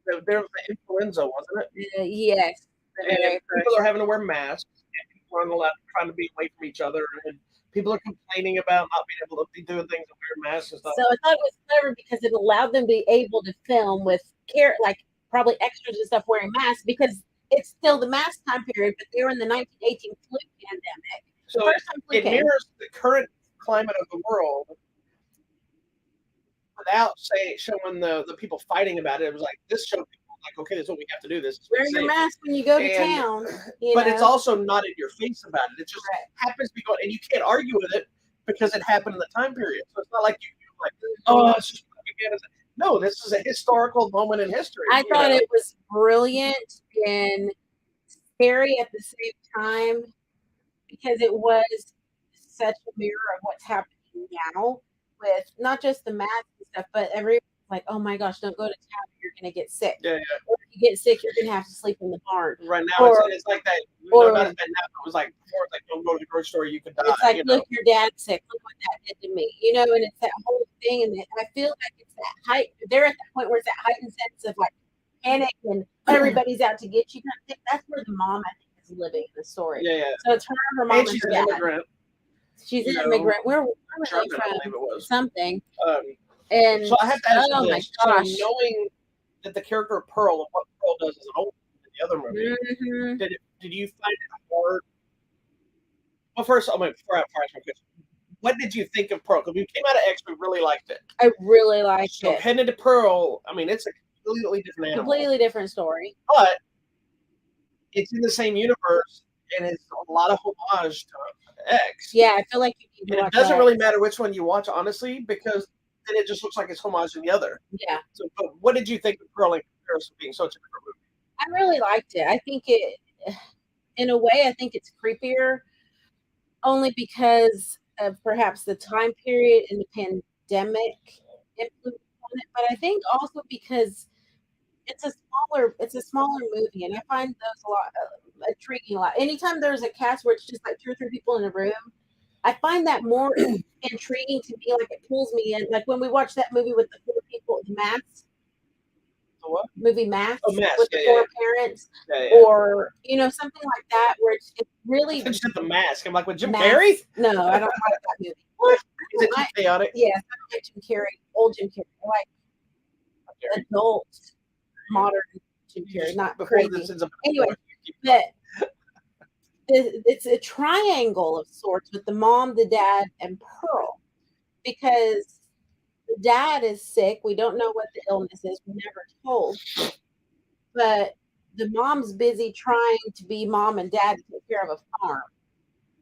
There was the influenza, wasn't it? Yes. And people are having to wear masks, and people aren't allowed, trying to be away from each other, and people are complaining about not being able to be doing things and wear masks and stuff. So I thought it was clever because it allowed them to be able to film with care, like probably extras and stuff wearing masks, because it's still the mask time period, but they were in the 1918 flu pandemic. So it mirrors the current climate of the world without showing the people fighting about it. It was like, this showed people like, okay, this is what we have to do. This wear your mask when you go to town. But it's also not in your face about it. It just happens to be going, and you can't argue with it because it happened in the time period. So it's not like you're like, oh, it's just no, this is a historical moment in history. I thought it was brilliant and scary at the same time. because it was such a mirror of what's happening now with not just the masks and stuff, but everyone's like, oh my gosh, don't go to town, you're gonna get sick. Yeah, Or if you get sick, you're gonna have to sleep in the barn. Right now, it's like that. Or not as bad now. It was like before. It's like don't go to the grocery store, you could die. it's like, you know? look, your dad's sick. Look what that did to me. You know, and it's that whole thing. And I feel like it's that height. They're at that point where it's that heightened sense of like panic and everybody's out to get you. I think that's where the mom, I think, is living in the story. Yeah. So it's her mom, and she's an immigrant. She's an immigrant. We're German, from I believe it was. something. And so I have to ask you oh this. my gosh. So knowing that the character of Pearl and what Pearl does is an old in the other movie, did you find it hard? Well, first, before I ask my question, what did you think of Pearl? Because we came out of X, we really liked it. I really liked it. So heading into Pearl, it's a completely different animal. Completely different story. But it's in the same universe, and it's a lot of homage to X. Yeah, I feel like you need to and it doesn't really matter which one you watch, honestly, because then it just looks like it's homage in the other. Yeah. So, but what did you think of Pearl in comparison being such a different movie? I really liked it. I think it, in a way, I think it's creepier, only because of perhaps the time period and the pandemic influence on it. But I think also because it's a smaller movie, and I find those a lot intriguing. A lot. Anytime there's a cast where it's just like 2 or 3 people in a room, I find that more intriguing to me. Like it pulls me in. Like when we watched that movie with the 4 people, the Masks. The what? Movie Masks Masks, with the 4 parents, or something like that, where it's really. I just The Mask. I'm like, with Jim Masks. Carrey? No, I don't like that movie. What? Is it too chaotic? Yes, I don't like Jim Carrey. Old Jim Carrey, like adult, modern Jim Carrey, not crazy. Anyway, but it's a triangle of sorts with the mom, the dad, and Pearl, because the dad is sick. We don't know what the illness is. We're never told. But the mom's busy trying to be mom and dad to take care of a farm.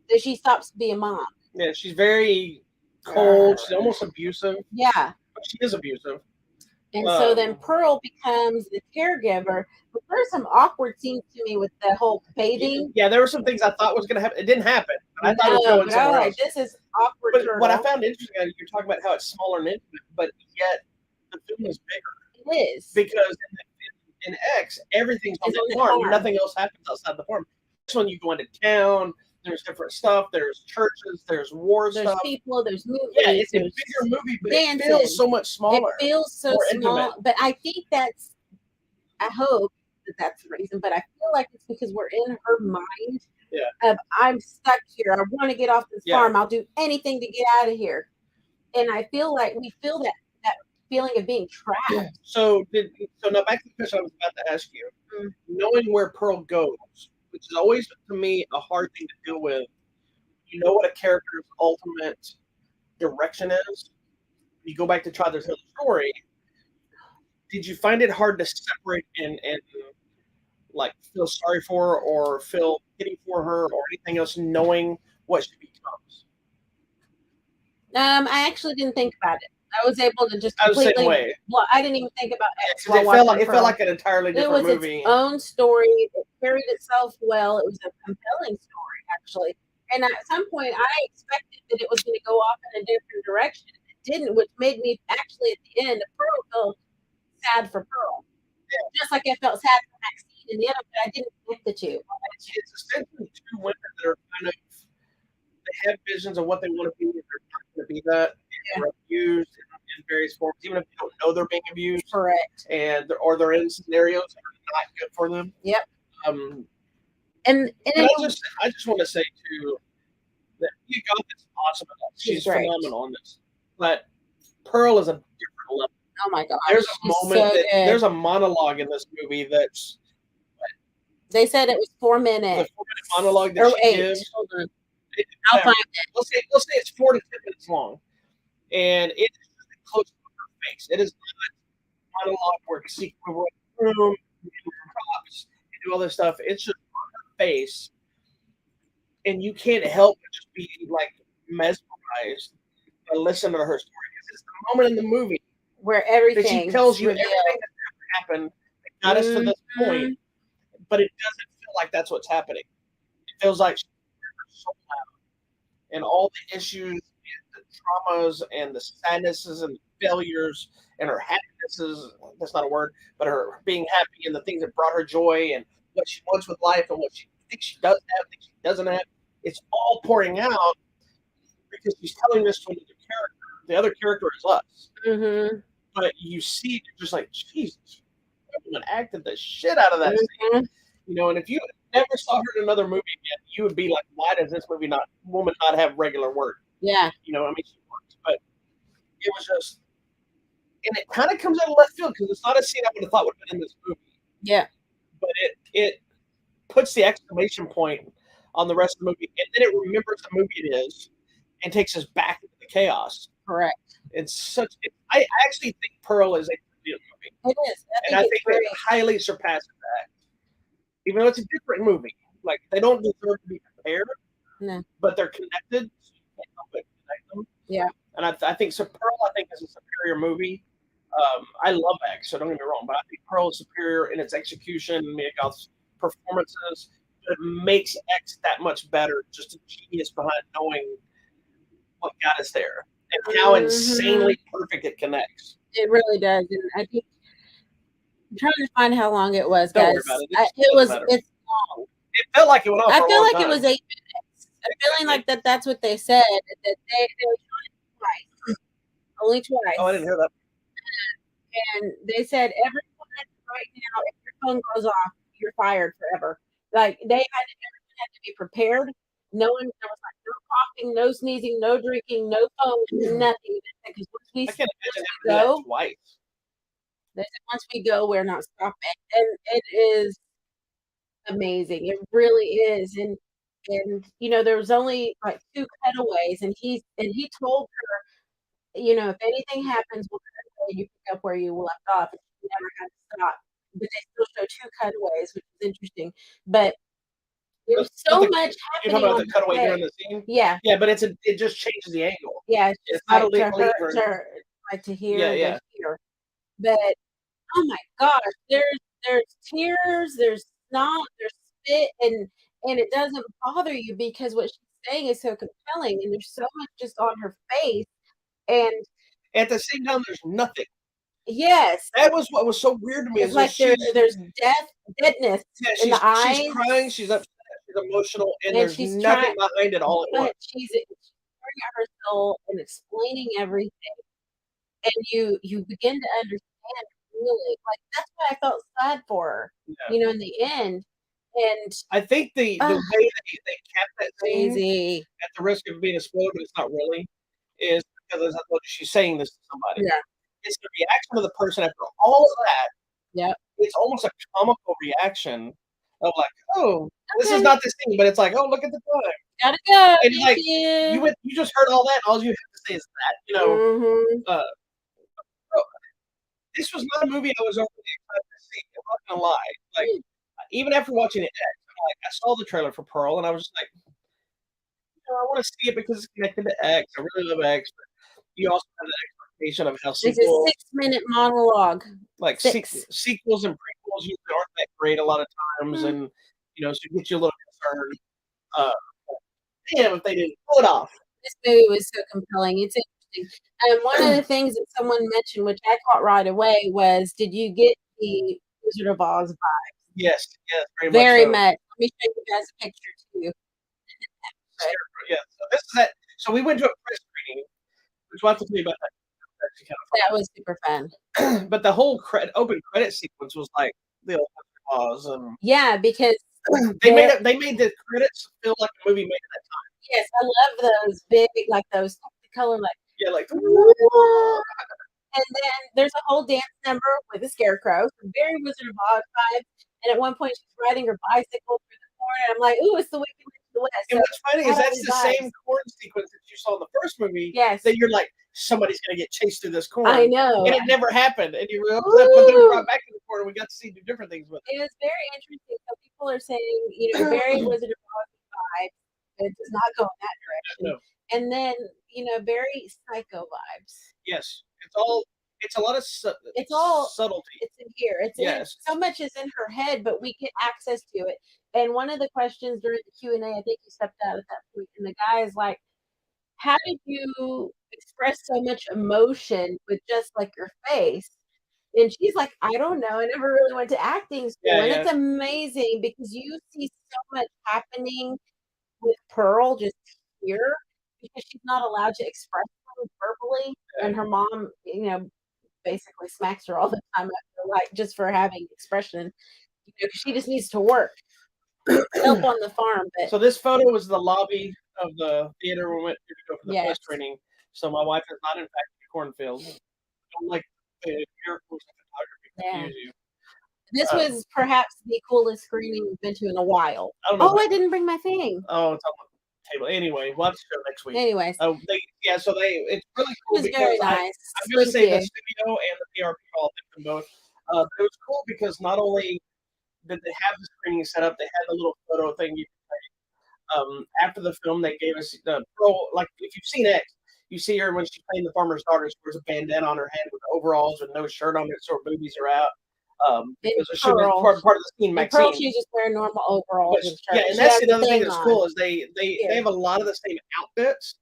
So she stops being mom. Yeah, she's very cold. She's almost abusive. Yeah. But she is abusive. And so then Pearl becomes the caregiver. But there's some awkward scenes to me with the whole bathing. Yeah, there were some things I thought was going to happen. It didn't happen. I thought it was going somewhere else. This is awkward. But what I found interesting, you're talking about how it's smaller and intimate, but yet the film is bigger. It is. Because in X, everything's on the farm. Nothing else happens outside the farm. This one, you go into town. There's different stuff. There's churches. There's war stuff. There's people. There's movies. Yeah, it's a bigger movie, but it feels so much smaller. It feels so small. Intimate. But I think I hope that's the reason. But I feel like it's because we're in her mind. Yeah. Of I'm stuck here. I want to get off this farm. I'll do anything to get out of here. And I feel like we feel that feeling of being trapped. Yeah. So now back to the question I was about to ask you. Mm-hmm. Knowing where Pearl goes, which is always to me a hard thing to deal with. You know what a character's ultimate direction is. You go back to try to tell the story. Did you find it hard to separate and like feel sorry for her or feel pity for her or anything else, knowing what she becomes? I actually didn't think about it. I was able to just completely. I was the same way. Well, I didn't even think about X. It felt like an entirely different movie. It was its own story. It carried itself well. It was a compelling story, actually. And at some point, I expected that it was going to go off in a different direction. It didn't, which made me actually at the end, Pearl felt sad for Pearl. Yeah. Just like I felt sad for Maxine in the other, but I didn't connect the two. It's essentially 2 women that are kind of, they have visions of what they want to be, and they're not going to be that. They're abused in various forms, even if they don't know they're being abused. Correct. Or they're in scenarios that are not good for them. Yep. And I just want to say too that Mia Goth is awesome at that. She's phenomenal in this. But Pearl is a different level. Oh my God. There's a moment there's a monologue in this movie that's. They said it was 4 minutes. The 4-minute monologue that she gives. Hold on. I'll find it. Let's say it's 4 to 10 minutes long, and it is close to her face. It is not a monologue where she can room, props, and do all this stuff. It's just on her face, and you can't help but just be like mesmerized by listening to her story. Because it's the moment in the movie where everything that she tells you everything that's ever happened that got us to this point, but it doesn't feel like that's what's happening. It feels like so loud, and all the issues and the traumas and the sadnesses and failures and her happinesses, that's not a word, but her being happy and the things that brought her joy and what she wants with life and what she thinks she does have, thinks she doesn't have. It's all pouring out because she's telling this to another character. The other character is us. Mm-hmm. But you see, you're just like, Jesus, woman acted the shit out of that Mm-hmm. scene. And if you never saw her in another movie again, you would be like, why does this woman not have regular work? Yeah. She works. But it was just, and it kind of comes out of left field because it's not a scene I would have thought would have been in this movie. Yeah. But it puts the exclamation point on the rest of the movie, and then it remembers the movie it is and takes us back into the chaos. Correct. I actually think Pearl is a brilliant movie. It is. I think it highly surpasses that. Even though it's a different movie. Like, they don't deserve to be compared. No. But they're connected. So you can't help but connect them. Yeah. And I think Pearl, is a superior movie. I love X, so don't get me wrong, but I think Pearl is superior in its execution, Miyamoto's performances. It makes X that much better. Just a genius behind knowing what got us there and how insanely perfect it connects. It really does, and I think I'm trying to find how long it was, Don't guys. worry about it. It's long. It felt like it went on. I for feel a long like time. it was 8 minutes. I'm feeling like that's what they said. That they shot it twice, only twice. Oh, I didn't hear that. And they said everyone right now, if your phone goes off, you're fired forever. Like everyone had to be prepared. There was like no coughing, no sneezing, no drinking, no phone, nothing. Because once we go, twice. Once we go, we're not stopping, and it is amazing. It really is, and there was only like 2 cutaways, and he told her, if anything happens, we'll cut away. You pick up where you left off. You never had to stop, but they still show 2 cutaways, which is interesting. But there's so much happening. You're talking about the cutaway during the scene? Yeah. Yeah, but it just changes the angle. Yeah, it's not like to hear, But oh my gosh, there's tears, there's snot, there's spit, and it doesn't bother you because what she's saying is so compelling, and there's so much just on her face, and at the same time, there's nothing. Yes, that was what was so weird to me. It's like there's deadness in the eyes. She's crying, she's upset, she's emotional, and there's nothing behind it all at once. She's pouring out her soul and explaining everything, and you begin to understand. Really, like that's why I felt sad for her, in the end. And I think the way they kept that scene, crazy, at the risk of being a spoiler, but it's not really, is because she's saying this to somebody. Yeah, it's the reaction of the person after all of that. Yeah, it's almost a comical reaction of like, oh, this is not this thing, but it's like, oh, look at the time. Gotta go. And like you just heard all that, and all you have to say is that, this was not a movie I was overly excited to see. I'm not gonna lie. Like, even after watching it, I'm like, I saw the trailer for Pearl, and I was just like, I want to see it because it's connected to X. I really love X, but you also have the expectation of how sequels. It's a 6-minute monologue. Like sequels and prequels usually aren't that great a lot of times, and so it gets you a little concerned. Damn, if they didn't pull it off. This movie was so compelling. It's interesting. And one of the things that someone mentioned, which I caught right away, was, did you get the Wizard of Oz vibes? Yes, very much. Let me show you guys a picture too. Yeah, so this is it. So we went to a press screening, which we'll have to tell you about that. That was super fun. But the whole open credit sequence was like the old Oz, and yeah, because they made the credits feel like the movie made at that time. Yes, I love those big, like those color, like like. And then there's a whole dance number with a scarecrow, some very Wizard of Oz vibes. And at one point, she's riding her bicycle through the corn, and I'm like, "Ooh, it's the Wicked Witch of the West." And what's funny is that's the same corn sequence that you saw in the first movie. Yes, that you're like, somebody's gonna get chased through this corn. I know, and it never happened. And you realize, but then we brought back to the corn, and we got to see different things with it. It was very interesting. So people are saying, very Wizard of Oz vibes. It does not go in that direction. No. And then, very psycho vibes. Yes, it's a lot of it's all subtlety. It's in here. It's so much is in her head, but we get access to it. And one of the questions during the Q&A, I think you stepped out at that point, and the guy is like, "How did you express so much emotion with just, like, your face?" And she's like, "I don't know, I never really went to acting school." Yeah, And yeah, it's amazing because you see so much happening with Pearl just here because she's not allowed to express things verbally, and her mom, basically smacks her all the time, like, just for having expression, 'cause she just needs to work, help yeah. on the farm, but So this photo was the lobby of the theater we went to go for the yes. press training. So my wife is not in fact in a cornfield. Don't like the miracles of photography Yeah. confuse you. This Uh, was perhaps the coolest screening we've been to in a while. I don't know Oh, about I didn't bring my thing. oh, it's on the table. Anyway, we'll have to show next week. Anyways, it So it's really cool was very because nice. I'm gonna Thank say the you. studio and the PR people, I'll thank them both. But it was cool because not only did they have the screening set up, they had the little photo thing you after the film, they gave us the pro. Like if you've seen X, you see her when she's playing the farmer's daughter. She wears a bandana on her head with overalls with no shirt on it, so her boobies are out. In Because she was Pearl, part of the scene, in Pearl, Maxine. she's just wearing normal overalls But and yeah, shirt, but and she that's has the another thing thing that's on cool is they here. have a lot of the same outfits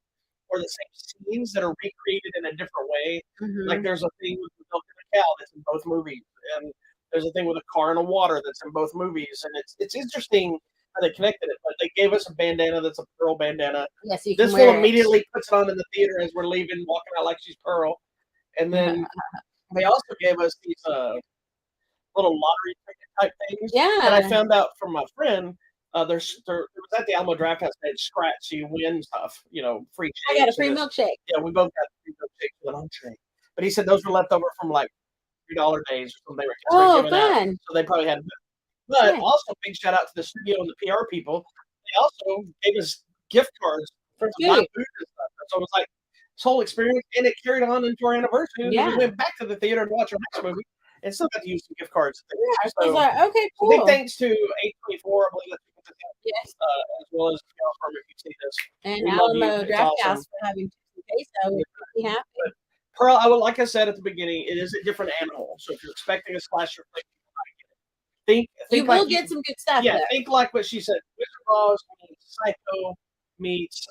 or the same scenes that are recreated in a different way. Like Mhm. there's a thing with the milk and the cow that's in both movies, and there's a thing with a car and a water that's in both movies, and it's interesting how they connected it. But they gave us a bandana that's a Pearl bandana. Yes, you can This fool wear it. immediately puts it on in the theater as we're leaving, walking out like she's Pearl, and then they also gave us these little lottery ticket type things that I Yeah. found out from my friend. There it was at the Alamo Draft House. They had scratch, so you win stuff, free I got a shakes and free this. milkshake. Yeah, we both got free milkshakes with an entree. But he said those were left over from like $3 days or something they were considering Oh, giving out. fun. So they probably had. But Yeah, also big shout out to the studio and the PR people. They also gave us gift cards for to buy food. food and stuff. So it was like this whole experience, and it carried on into our anniversary. And then we Yeah. went back to the theater to watch our next movie, and still got to use some gift cards. And Yeah, things. so I was like, "Okay, So big cool." thanks to 824, I believe that's what it is, Yes, as well as PR firm if you see this. and We love you. Alamo It's Draft awesome. House for having chicken queso Yeah, makes me happy. but Pearl, I would like I said at the beginning, it is a different animal. So if you're expecting a slasher flick, You think like will get some good stuff, yeah, though. think like what she said. Wizard of Oz meets Psycho meets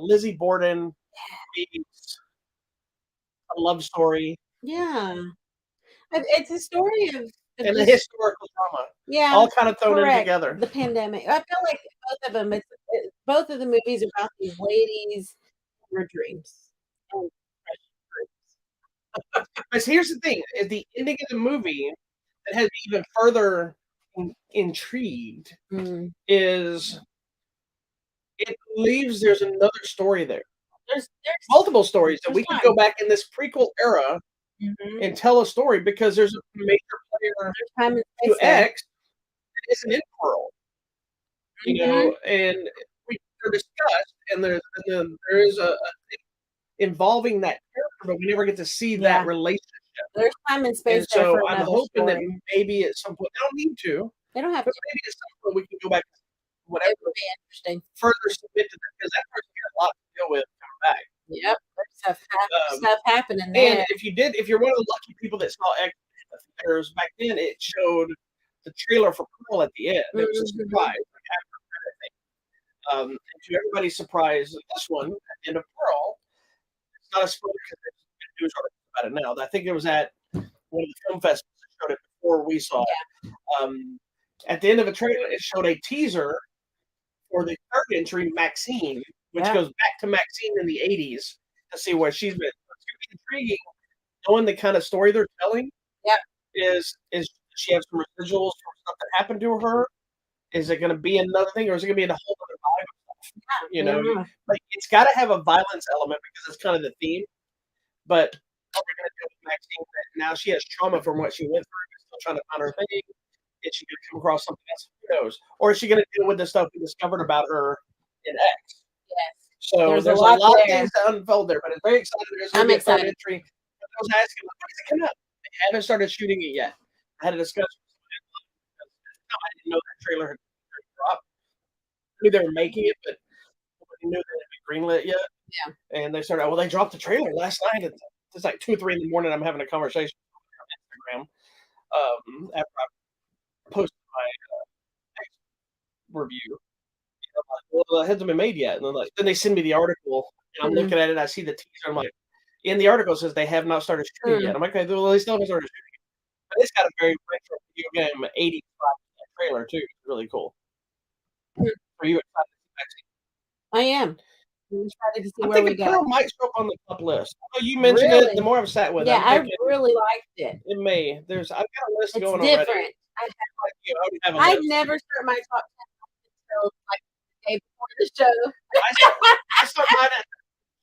Lizzie Borden meets a love story Yeah. It's a story of and a just historical drama, yeah, all kind of thrown in correct, together. the pandemic. I feel like both of them, both of the movies about these ladies and their dreams and But here's the thing: at the ending of the movie, that has me even further intrigued mm, is it believes there's another story there, there's multiple stories that there's we could go time. back in this prequel era Mhm. and tell a story because there's a major player There's time and to space there. X that isn't in Pearl, Mhm. and they're discussed, and then there is a involving that character, but we never get to see that Yeah, relationship. there's time and And space there so for I'm another hoping that story. maybe at some point, they don't need to, They don't have but to. maybe at some point we can go back to whatever It would be interesting. further submit to them because that person got a lot to deal with coming back. Yep, there's Um, stuff happening and there. if you're one of the lucky people that saw X in the theaters back then, it showed the trailer for Pearl at the end. It was a Mhm. surprise, like after credit thing. And to everybody's surprise, this one at the end of Pearl, it's not a spoiler because there's been news articles about it now. I think it was at one of the film festivals that showed it before we saw Yeah, it. At the end of a trailer, it showed a teaser for the third entry, Maxine, which yeah, goes back to Maxine in the 80s to see where she's been. It's going to be intriguing knowing the kind of story they're telling. yep, Is does she have some residuals from stuff that happened to her? Is it going to be another thing, or is it going to be a whole other vibe? You I don't know, know. like it's got to have a violence element because it's kind of the theme. But what we're going to do with Maxine, that now she has trauma from what she went through, still trying to find her thing. Is she going to come across something else? Who knows? Or is she going to deal with the stuff we discovered about her in X? Yes, So there's a there's a lot lot of there. things to unfold there, but it's very exciting. There's going to I'm be a third excited. entry. I was asking, when does it come out? They haven't started shooting it yet. I had a discussion with somebody. No, I didn't know that trailer had dropped. I knew they were making it, but nobody knew that it had been greenlit yet. Yeah. And they started, well, they dropped the trailer last night. It's like 2 or 3 in the morning. I'm having a conversation on Instagram after I posted my review. Well, it hasn't been made yet. And then they send me the article, and I'm looking at it. And I see the teaser. I'm like, in the article it says they have not started shooting yet. I'm like, okay, well, they still haven't started shooting. But it's got a very retro video game 80s trailer too. It's really cool. Are you excited to see? I am. I'm excited to see I'm where we thinking go. Pearl might show up on the top list. I know you mentioned it. The more I've sat with it, Yeah, I'm I thinking really liked it. it may. I've got a list It's going different. already. I never start my top 10 until like the day before the show. I start mine at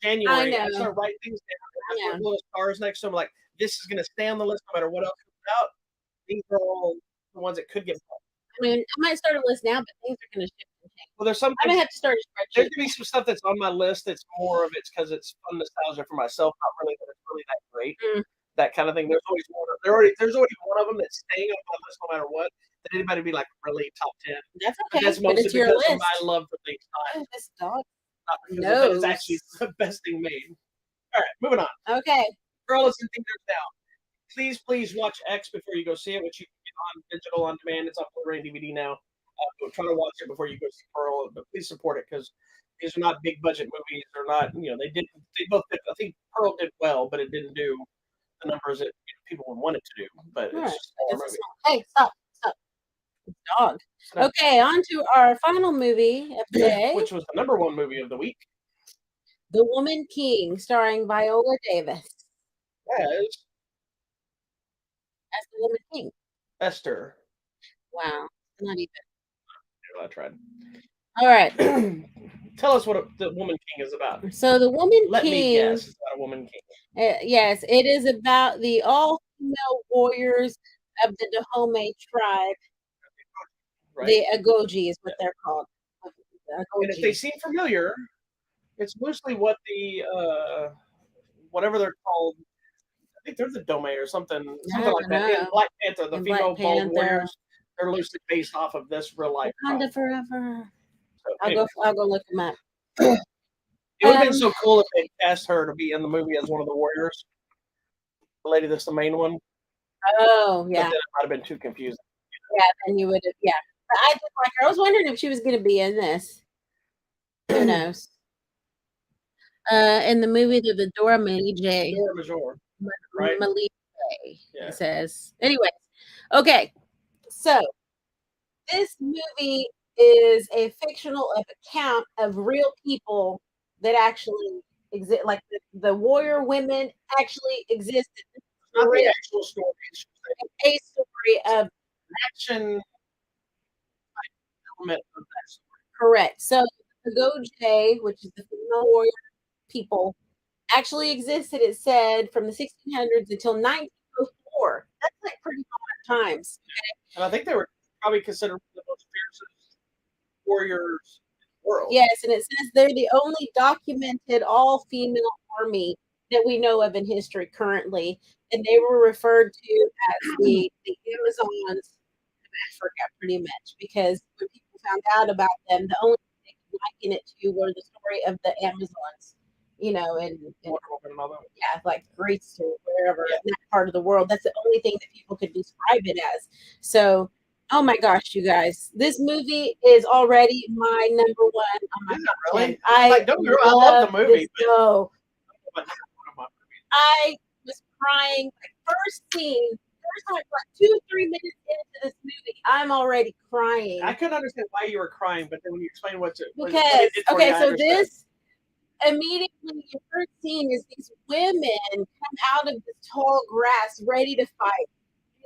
January. I I know. start writing things down. I put little stars next to them. Like, this is going to stay on the list no matter what else comes out. These are all the ones that could get. I mean, I might start a list now, but things are going to shift and change. Well, there's some. I may have to start a spreadsheet. There's going to be some stuff that's on my list that's more of it's because it's fun nostalgia for myself, not really that it's really that great. That kind of thing. There's always one. There's already one of them that's staying on my list no matter what. That anybody be like really top 10. That's okay. That's mostly it's your because list. of my love for things. This dog knows. It's actually the best thing made. All right, moving on. Okay. For all listening theaters now, please watch X before you go see it, which you can get on digital on demand. It's on Blu-ray and DVD now. Try to watch it before you go see Pearl, but please support it because these are not big budget movies. They're not, they both did, I think Pearl did well, but it didn't do the numbers that people would want it to do. But it's just a movie. Hey, stop. Dog. Okay, on to our final movie of the day, which was the #1 movie of the week. The Woman King, starring Viola Davis. Yes. As the Woman King. Esther. Wow. Not even. I tried. All right. Tell us what the Woman King is about. So the Woman King. Let me guess. It's about a woman king. Yes, it is about the all-female warriors of the Dahomey tribe. Right. The Agoji is what they're called. And if they seem familiar, it's loosely what the whatever they're called. I think they're the Dome or something like that. In Black Panther, the female bald warriors, they're loosely based off of this real life. Wakanda forever. So, I'll go look them up. It would have been so cool if they cast her to be in the movie as one of the warriors. The lady that's the main one. Oh, yeah. But then it might have been too confusing. Yeah, then you would have, yeah. But I just like her. I was wondering if she was going to be in this. Who knows? In the movie, the Dora Milaje. Dora Major. Right? Milaje, it says. Anyways, okay. So, this movie is a fictional account of real people that actually exist. Like the warrior women actually existed. Not the actual story. A story of action element of that story. Correct. So the Goje, which is the female warrior people, actually existed, it said, from the 1600s until 1904. That's like pretty modern times. Okay? And I think they were probably considered the most fiercest warriors in the world. Yes, and it says they're the only documented all-female army that we know of in history currently. And they were referred to as the Amazons of Africa, pretty much, because when people found out about them, the only thing they could liken it to were the story of the Amazons, and like Greece or wherever in that part of the world. That's the only thing that people could describe it as. So, oh my gosh, you guys, this movie is already my #1 on my top 10. I love the movie. I was crying. First time, like 2-3 minutes into this movie, I'm already crying. I couldn't understand why you were crying, but then when you explain what so this immediately your first scene is these women come out of this tall grass ready to fight.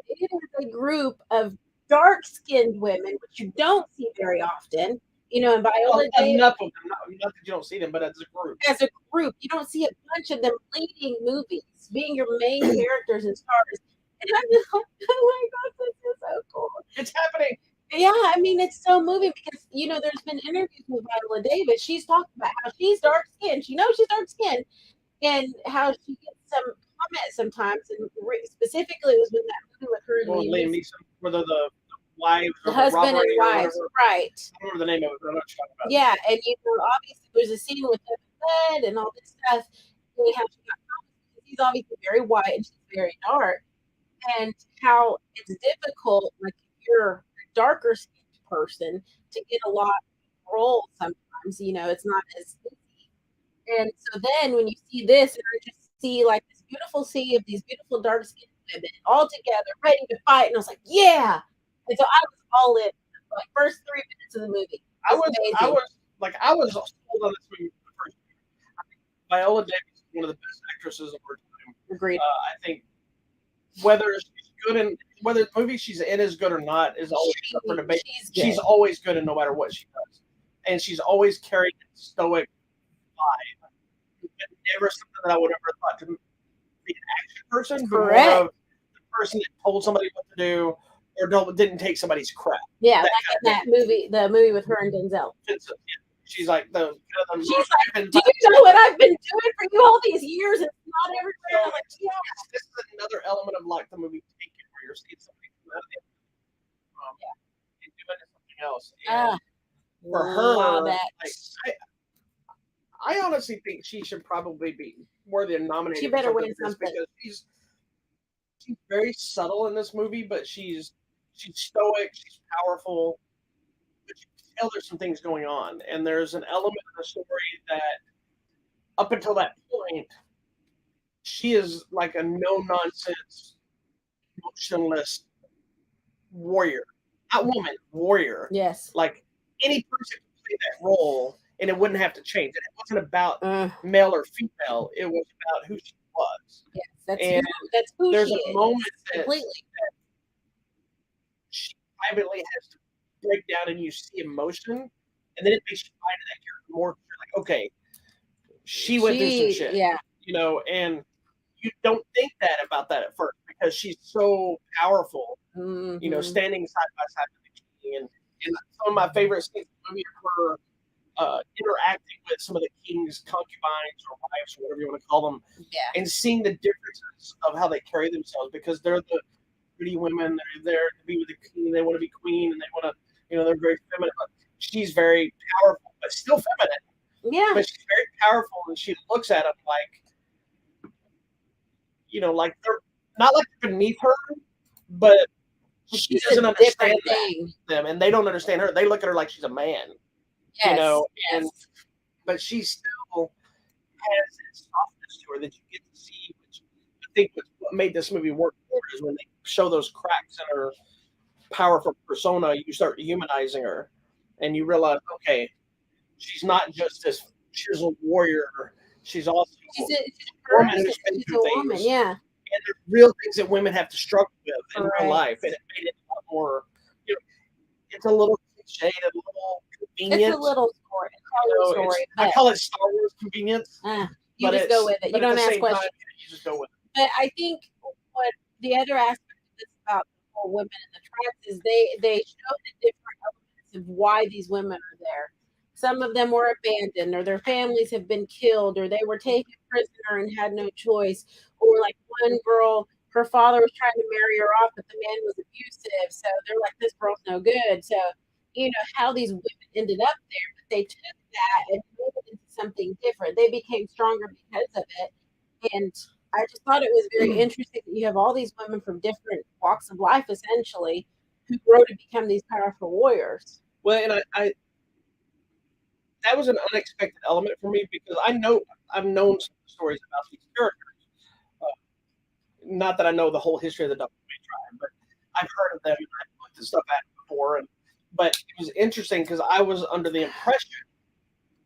It is a group of dark-skinned women, which you don't see very often. And Viola Davis. Enough of them. Not that you don't see them, but as a group. As a group, you don't see a bunch of them leading movies, being your main characters and stars. And I'm just like, oh my God, this is so cool. It's happening. Yeah, I mean, it's so moving because, there's been interviews with Viola Davis. She's talked about how she's dark-skinned. She knows she's dark-skinned and how she gets some comments sometimes. And specifically, it was with that movie with her and Liam Neeson, whether the wives the husband and wives, right? I don't remember the name of it, but I'm not talking about. Yeah, and obviously there's a scene with him in bed and all this stuff. And how she got comments because he's obviously very white and she's very dark. And how it's difficult, like if you're a darker skinned person, to get a lot of roles sometimes. It's not as easy. And so then when you see this, and I just see like this beautiful sea of these beautiful dark skinned women all together, ready to fight, and I was like, yeah. And so I was all in like first 3 minutes of the movie. I It was I amazing. was sold on this movie for the first time. I think Viola Davis is one of the best actresses of our time. Agreed. I think whether she's good in whether the movie she's in is good or not is always up for debate. She's always good in no matter what she does, and she's always carried a stoic vibe. Never something that I would ever thought to be an action person, but more Correct. of the person that told somebody what to do or didn't take somebody's crap. Yeah, That like in that movie, the movie with her and Denzel. She's like She's like, do you know what I've been doing for you all these years? It's not everywhere. I'm like, yeah. This is another element of like the movie Taken, where you're seeing somebody come out of it and doing something else. And for her, like, I honestly think she should probably be worthy of nominated. She better win something something. because she's very subtle in this movie, but she's stoic, she's powerful, but you can tell there's some things going on, and there's an element of the story that up until that point, she is like a no nonsense, emotionless warrior, not woman, warrior. Yes. Like any person could play that role, and it wouldn't have to change. And it wasn't about male or female; it was about who she was. Yes, that's who there's she a is. moment that Completely. she privately has to break down, and you see emotion, and then it makes you buy into that character more. You're like, okay, she went through some shit, Yeah. And you don't think that about that at first because she's so powerful, standing side by side with the king. And some of my favorite scenes in the movie are her interacting with some of the king's concubines or wives or whatever you want to call them, and seeing the differences of how they carry themselves because they're the pretty women. They're there to be with the king. They want to be queen, and they want to, they're very feminine. But she's very powerful, but still feminine. Yeah. But she's very powerful, and she looks at them like, like they're not like beneath her, but she doesn't understand them, and they don't understand her. They look at her like she's a man, but she still has that softness to her that you get to see, which I think what made this movie work for her is when they show those cracks in her powerful persona, you start humanizing her, and you realize, okay, she's not just this chiseled warrior. She's also a woman who's been through things. Yeah. And there's real things that women have to struggle with in real life. And it made it a lot more, it's a little cliche, a little convenient. It's a little story. I call it Star Wars convenience. You just go with it. You don't ask questions. You just go with it. But I think what the other aspect of this about the whole women in the tribes is they show the different elements of why these women are there. Some of them were abandoned, or their families have been killed, or they were taken prisoner and had no choice. Or like one girl, her father was trying to marry her off, but the man was abusive. So they're like, this girl's no good. So, how these women ended up there, but they took that and made it into something different. They became stronger because of it. And I just thought it was very interesting that you have all these women from different walks of life, essentially, who grow to become these powerful warriors. Well, and I that was an unexpected element for me because I've known some stories about these characters. Not that I know the whole history of the Double Tribe, but I've heard of them and I've looked at stuff at before. But it was interesting because I was under the impression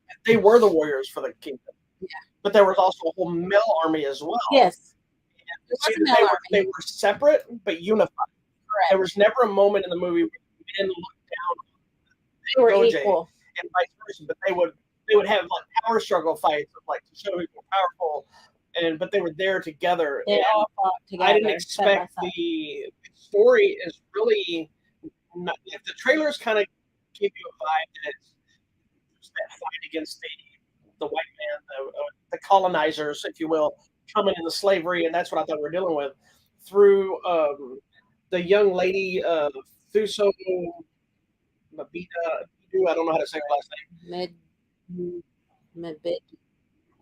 that they were the warriors for the kingdom. Yeah. But there was also a whole male army as well. Yes. They were separate but unified. Correct. There was never a moment in the movie where we didn't look down on them. They were equal. And vice versa, but they would have like power struggle fights, like to show who were powerful, but they were there together. They all fought together. I didn't expect the story is really not, like, the trailers kind of give you a vibe that it's that fight against the white man, the colonizers, if you will, coming into slavery, and that's what I thought we were dealing with through the young lady Thuso Mabita. I don't know how to say her last name. Medbit.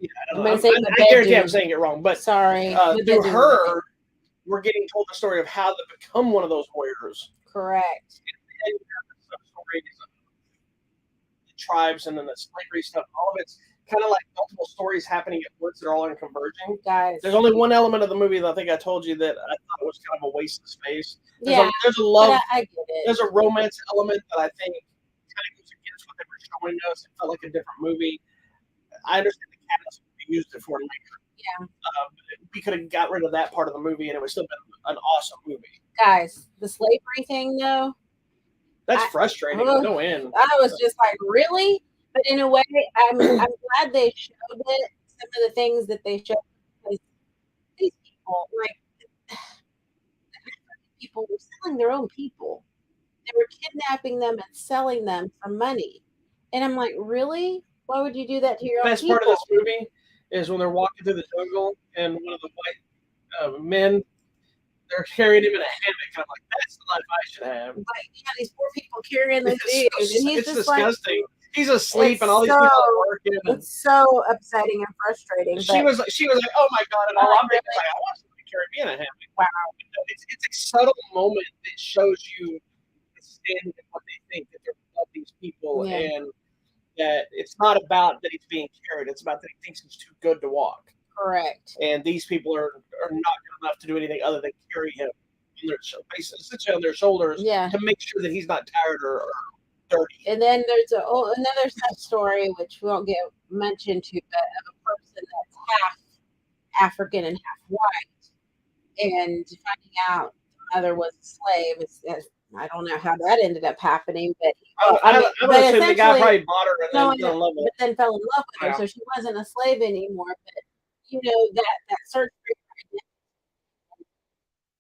Yeah, I don't know. I guarantee I'm saying it wrong, but sorry. Through her, we're getting told the story of how to become one of those warriors. Correct. And stories of tribes and then the slavery stuff. All of it's kind of like multiple stories happening at once that are all converging. Guys, There's only one element of the movie that I think I told you that I thought was kind of a waste of space. There's yeah, there's a love, I get it. there's a romance element that I think kind of goes against what they were showing us. It felt like a different movie. I understand the cast used it for later. Yeah. We could have got rid of that part of the movie and it would still been an awesome movie. Guys, the slavery thing though. That's frustrating. No end. I was just like, really? But in a way, I'm glad they showed it. Some of the things that they showed, because these people, like, people were selling their own people. They were kidnapping them and selling them for money. And I'm like, really? Why would you do that to your own Best people? part of this movie is when they're walking through the jungle and one of the white men, they're carrying him in a hammock. And I'm like, that's the life I should have. Like, yeah, these poor people carrying this dude, and he's just disgusting. Like, he's asleep, and all these people are working. It's so upsetting and frustrating. She was like, oh my god, and all I'm thinking is like, I want somebody to carry me in a hammock. Wow. It's a subtle moment that shows you the standard of what they think that they're of these people, and that it's not about that he's being carried. It's about that he thinks he's too good to walk. Correct. And these people are not good enough to do anything other than carry him on their essentially on their shoulders to make sure that he's not tired or dirty. And then there's another sub story which we won't get mentioned to, but of a person that's half African and half white, and finding out the mother was a slave. I don't know how that ended up happening, but I would assume the guy probably bought her and then fell in love with her. But then fell in love with her, so she wasn't a slave anymore. But you know that search for identity,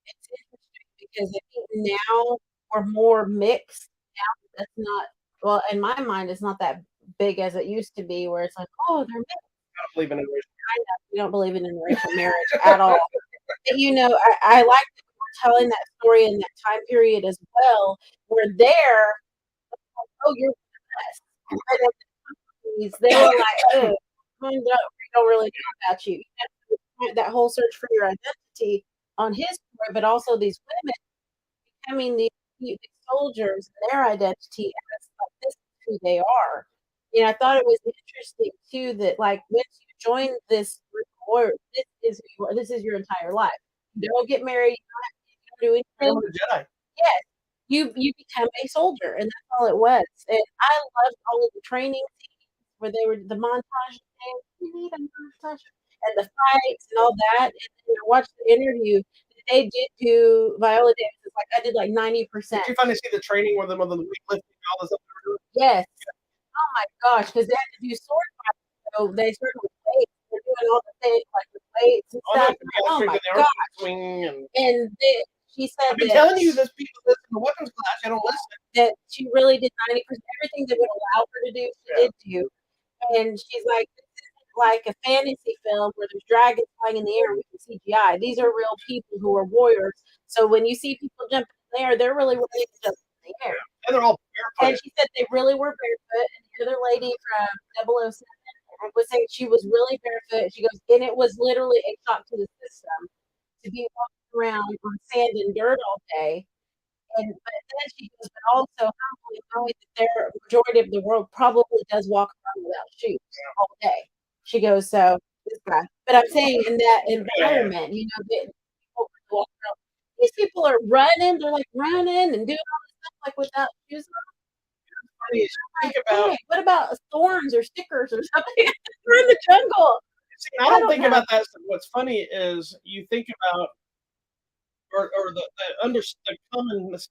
it's interesting because I think now we're more mixed. Now that's not, well, in my mind, it's not that big as it used to be, where it's like, oh, they're mixed. I don't believe in interracial marriage. We don't believe in interracial marriage at all. But, you know, I like that we're telling that story in that time period as well, where they're like, oh, you're the best. They were like, oh, we don't really know about you. That whole search for your identity on his part, but also these women becoming these soldiers and their identity as like, this is who they are. And I thought it was interesting too that like once you join this group, this is your entire life. You don't get married, you don't do anything. Jedi. Yes, you become a soldier, and that's all it was. And I loved all of the training scenes where they were the montage things. We need a montage. And the fights and all that. And I watched the interview that they did do Viola Davis. It's like I did like 90%. Did you finally see the training where the weightlifting and all this stuff? Yes. Oh my gosh, because they had to do sword fights. So they started with weights. They're doing all the things like with weights and stuff. Oh my gosh. And she said I've been telling you this people listen to weapons class, I don't listen. That she really did 90%. Everything they would allow her to do, she did do. And she's like, like a fantasy film where there's dragons flying in the air with CGI. These are real people who are warriors. So when you see people jumping in the air, they're really ready to jump in the air. And they're all barefoot. And she said they really were barefoot. And the other lady from 007 was saying she was really barefoot. She goes, and it was literally a shock to the system to be walking around on sand and dirt all day. But then she goes, but also knowing that their majority of the world probably does walk around without shoes all day. She goes, so this guy. But I'm saying in that environment, you know, these people are running. They're like running and doing all this stuff like without shoes on. Funny, think about what about thorns or stickers or something? We're in the jungle. See, I don't think about that. What's funny is you think about, or the common mistake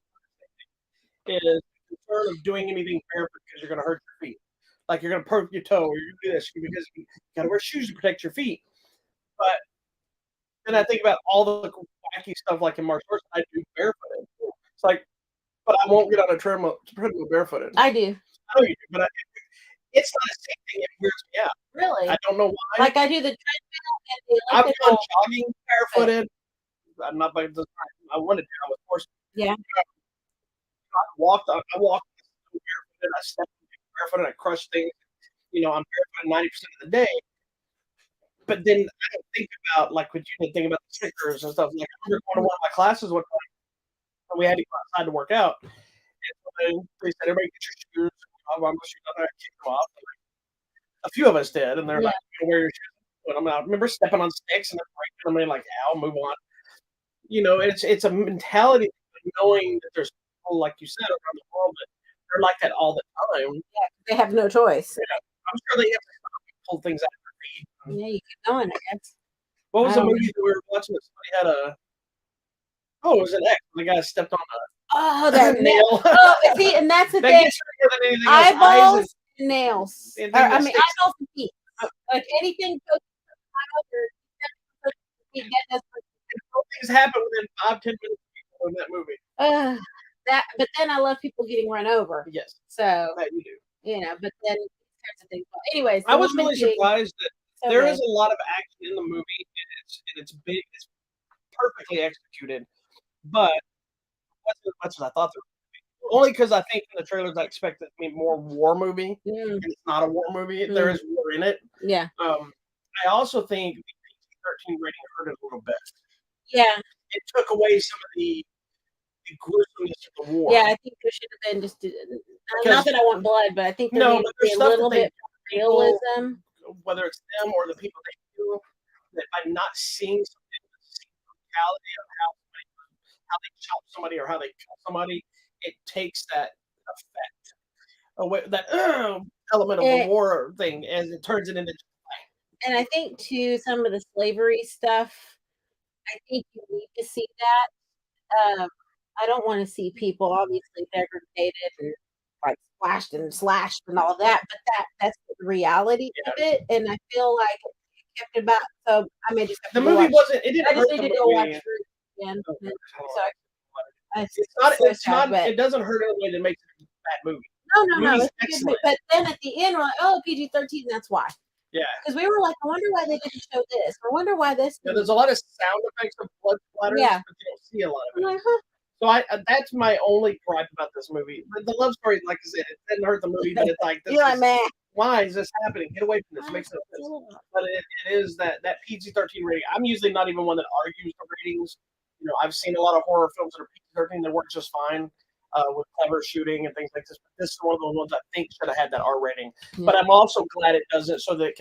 is the concern of doing anything barefoot because you're going to hurt your feet. Like you're going to poke your toe or you're going to do this because you got to wear shoes to protect your feet. But then I think about all the wacky stuff like in martial arts I do barefooted. It's like, but I won't get on a treadmill barefooted. I do. I know you do, but it's not a safe thing. It wears me out. Really? I don't know why. Like I do the treadmill and the I've gone jogging barefooted. I'm not by the time I wanted to. I was forced. Yeah. I walked barefoot. I stepped barefoot and I crushed things. You know, I'm barefoot 90% of the day. But then I don't think about like what you did think about the stickers and stuff. Like I remember going to one of my classes one time, and we had to go outside to work out. And so they said, everybody get your shoes. I'm sure I kicked them off. A few of us did, and they're Yeah. like, "You wear your shoes." But I remember stepping on sticks and then breaking them. And like, "Ow, move on." It's a mentality of knowing that there's people like you said around the world that they're like that all the time. They have no choice. Yeah, I'm sure they have to pull things out of their feet. Yeah, you keep going, I guess. What was I the don't movie that we were watching that somebody had a it was an X. The guy stepped on Oh, a that nail. nail. Oh, see, and that's the That thing. gets more than anything else. Eyes Eyeballs, nails. and Or, anything I that mean, sticks. eyeballs and feet. Like anything goes that Things happen within 5-10 minutes of people in that movie. but then I love people getting run over. Yes, So, that you do. but then these kinds of things. But anyways, I was really surprised that so there good. is a lot of action in the movie, and it's big, it's perfectly executed. But wasn't as much as I thought there would be. Only because I think in the trailers I expected it to be more war movie, and it's not a war movie. There is war in it. Yeah. I also think the PG-13 rating hurt it a little bit. Yeah. It took away some of the gruesomeness of the war. Yeah, I think there should have been just not that I want blood, but I think there needs to be a little bit more realism. Whether it's them or the people they do, that by not seeing something, the brutality of how they chop somebody or how they kill somebody, it takes that effect away, that element of the war thing, as it turns it into. And I think too, some of the slavery stuff, I think you need to see that. I don't want to see people obviously degraded and like splashed and slashed and all that, but that's the reality of it. And I feel like it kept about. So I may just have the to movie watch. wasn't. It didn't I just hurt need the to go watch movie. it again. It's not. It doesn't hurt in a way that makes it a bad movie. No. It's excellent. But then at the end, we're like, oh, PG-13. That's why. Yeah. Because we were like, I wonder why they didn't show this. I wonder why this. Yeah, there's a lot of sound effects of blood splatters, but you don't see a lot of it. I'm like, huh. So that's my only gripe about this movie. The love story, like I said, it didn't hurt the movie, but it's like, man, why is this happening? Get away from this. It makes no sense. But it is that PG-13 rating. I'm usually not even one that argues the ratings. I've seen a lot of horror films that are PG-13 that work just fine with clever shooting and things like this. But this is one of the ones I think should have had that R rating. Yeah. But I'm also glad it doesn't, so that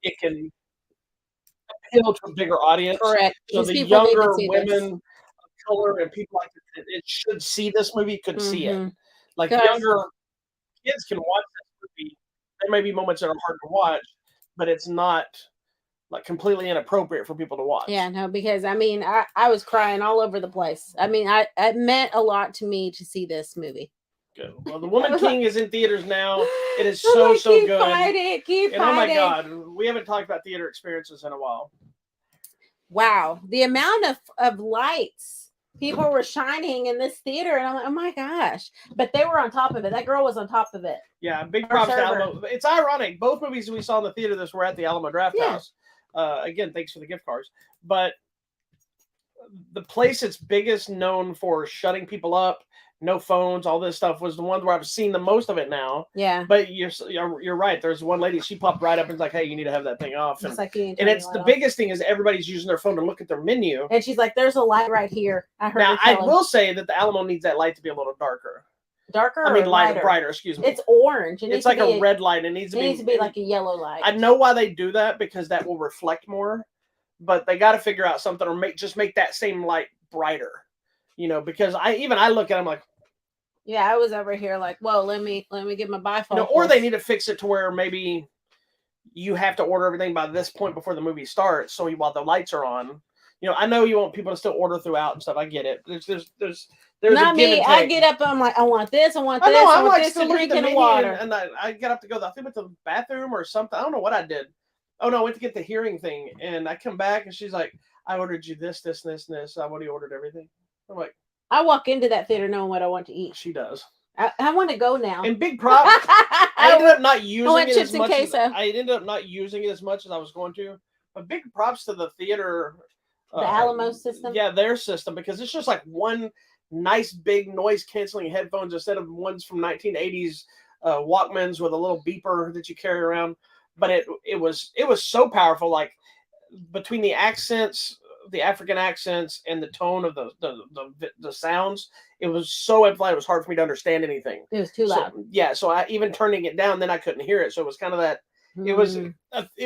it can appeal to a bigger audience. Correct. So the younger women of color and people like that, it should see this movie, could see it. Like younger kids can watch this movie. There may be moments that are hard to watch, but it's not like completely inappropriate for people to watch. Yeah, no, because I mean, I was crying all over the place. I mean, it meant a lot to me to see this movie. Good. Well, The Woman King is in theaters now. It is so good. Keep fighting. Oh my God, we haven't talked about theater experiences in a while. Wow, the amount of lights people were shining in this theater, and I'm like, oh my gosh! But they were on top of it. That girl was on top of it. Yeah, big props to Alamo. It's ironic. Both movies we saw in the theater this were at the Alamo Draft House. Again, thanks for the gift cards. But the place it's biggest known for shutting people up, no phones, all this stuff, was the one where I've seen the most of it now. Yeah. But you're right. There's one lady, she popped right up and was like, hey, you need to have that thing off. And, it's the biggest thing is everybody's using their phone to look at their menu. And she's like, there's a light right here. I heard. Now, I will say that the Alamo needs that light to be a little darker. Brighter, excuse me. It's orange. It's like a red light. It needs to be like a yellow light. I know why they do that, because that will reflect more. But they got to figure out something, or make that same light brighter. Because I look at them like, yeah, I was over here like, whoa, let me get my bifocals. Or they need to fix it to where maybe you have to order everything by this point before the movie starts, so while the lights are on. I know you want people to still order throughout and stuff. I get it. There's not me. I get up. I'm like, I want this. I want this. I want this. Still drinking water. And I got up to go. I think went to the bathroom or something. I don't know what I did. Oh no, I went to get the hearing thing, and I come back and she's like, I ordered you this, this, and this, and this. I've already ordered everything. I'm like, I walk into that theater knowing what I want to eat. She does. I want to go now. And big props. I ended up not using it as much. I ended up not using it as much as I was going to. But big props to the theater. The Alamo system? Yeah, their system, because it's just like one nice big noise canceling headphones instead of ones from 1980s Walkmans with a little beeper that you carry around. But it was so powerful, like between the accents, the African accents and the tone of the sounds, it was so amplified. It was hard for me to understand anything. It was too loud. So, yeah, so I even turning it down, then I couldn't hear it. So it was kind of that. It was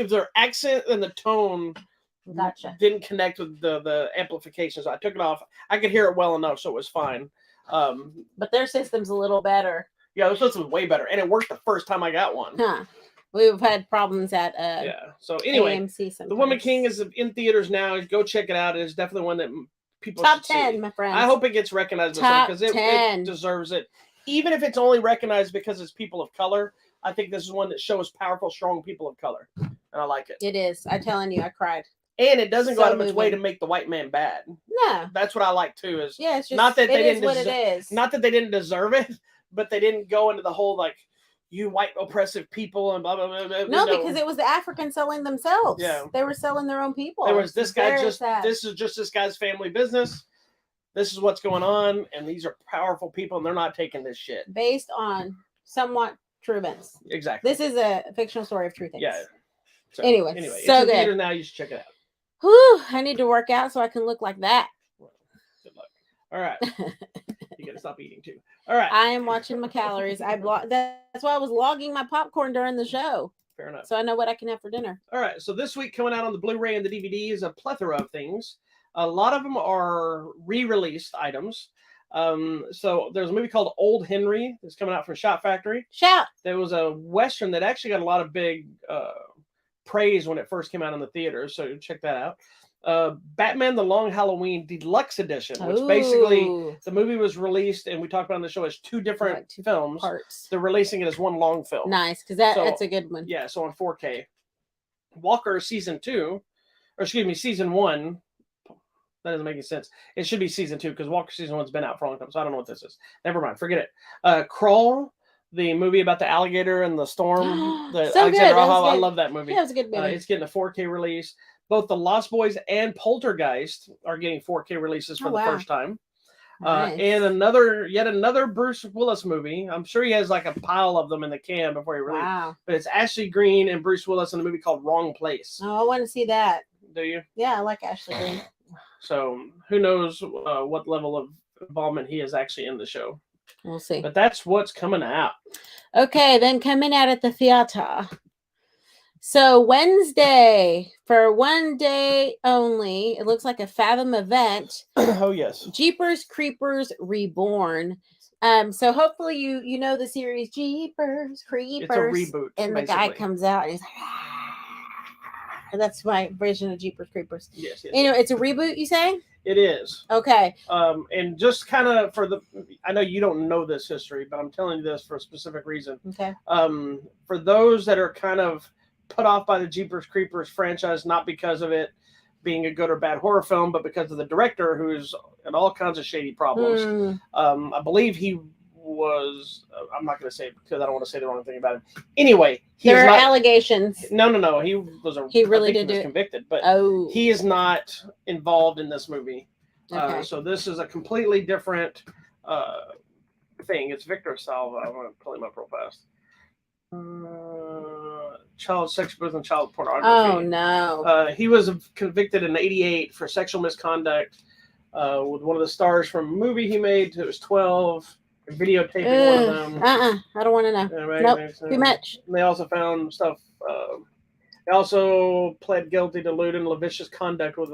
their accent and the tone. Gotcha. Didn't connect with the amplification, so I took it off. I could hear it well enough, so it was fine. But their system's a little better. Yeah, their system's way better, and it worked the first time I got one. Huh. We've had problems at yeah. So anyway, AMC sometimes. The Woman King is in theaters now. Go check it out. It is definitely one that people top should 10, see. my friends. I hope it gets recognized because it deserves it. Even if it's only recognized because it's people of color, I think this is one that shows powerful, strong people of color, and I like it. It is. I'm telling you, I cried. And it doesn't go out of its way to make the white man bad. No, that's what I like too. Is it's just not that they didn't what it is. Not that they didn't deserve it, but they didn't go into the whole like you white oppressive people and blah blah blah. blah no, because it was the Africans selling themselves. Yeah, they were selling their own people. There was this guy sad. This is just this guy's family business. This is what's going on, and these are powerful people, and they're not taking this shit. Based on somewhat true events. Exactly. This is a fictional story of true things. Yeah. So, anyway, so it's good. Now you should check it out. Whew, I need to work out so I can look like that. Well, good luck. All right. You gotta stop eating too. All right. I am watching my calories. That's why I was logging my popcorn during the show. Fair enough. So I know what I can have for dinner. All right. So this week coming out on the Blu-ray and the DVD is a plethora of things. A lot of them are re-released items. So there's a movie called Old Henry that's coming out from Shout Factory. Shout! There was a Western that actually got a lot of big praise when it first came out in the theaters, so check that out. Batman the Long Halloween Deluxe Edition, which basically the movie was released, and we talked about on the show, as two different films. Parts. They're releasing it as one long film. Nice, because that's a good one. Yeah, so on 4K. Walker season 1. That doesn't make any sense. It should be season 2 because Walker season 1's been out for a long time, so I don't know what this is. Never mind, forget it. Crawl, the movie about the alligator and the storm. So Alexander Aho, I love that movie. Yeah, it was a good movie. It's getting a 4K release. Both The Lost Boys and Poltergeist are getting 4K releases for the first time. Nice. And yet another Bruce Willis movie. I'm sure he has like a pile of them in the can before he released. Wow. But it's Ashley Greene and Bruce Willis in a movie called Wrong Place. Oh, I want to see that. Do you? Yeah, I like Ashley Greene. So who knows what level of involvement he is actually in the show. We'll see. But that's what's coming out. Okay, then coming out at the theater. So Wednesday, for one day only, it looks like a Fathom event. Oh, yes. Jeepers Creepers Reborn. So hopefully you know the series Jeepers Creepers. It's a reboot. And basically. The guy comes out and he's like, that's my version of Jeepers Creepers. Yes. Anyway, it's a reboot, you say? It is. Okay. And just kind of I know you don't know this history, but I'm telling you this for a specific reason. Okay. For those that are kind of put off by the Jeepers Creepers franchise, not because of it being a good or bad horror film, but because of the director who's in all kinds of shady problems. I believe he was, I'm not going to say it because I don't want to say the wrong thing about him. Anyway, there are allegations. No. He really did was convicted, but he is not involved in this movie. Okay. So this is a completely different thing. It's Victor Salva. I'm going to pull him up real fast. Child sex abuse and child pornography. Oh no. He was convicted in '88 for sexual misconduct with one of the stars from a movie he made. It was 12. Videotaping one of them. I don't want to know. Right, nope. Too much. And they also found stuff. They also pled guilty to lewd and lascivious conduct with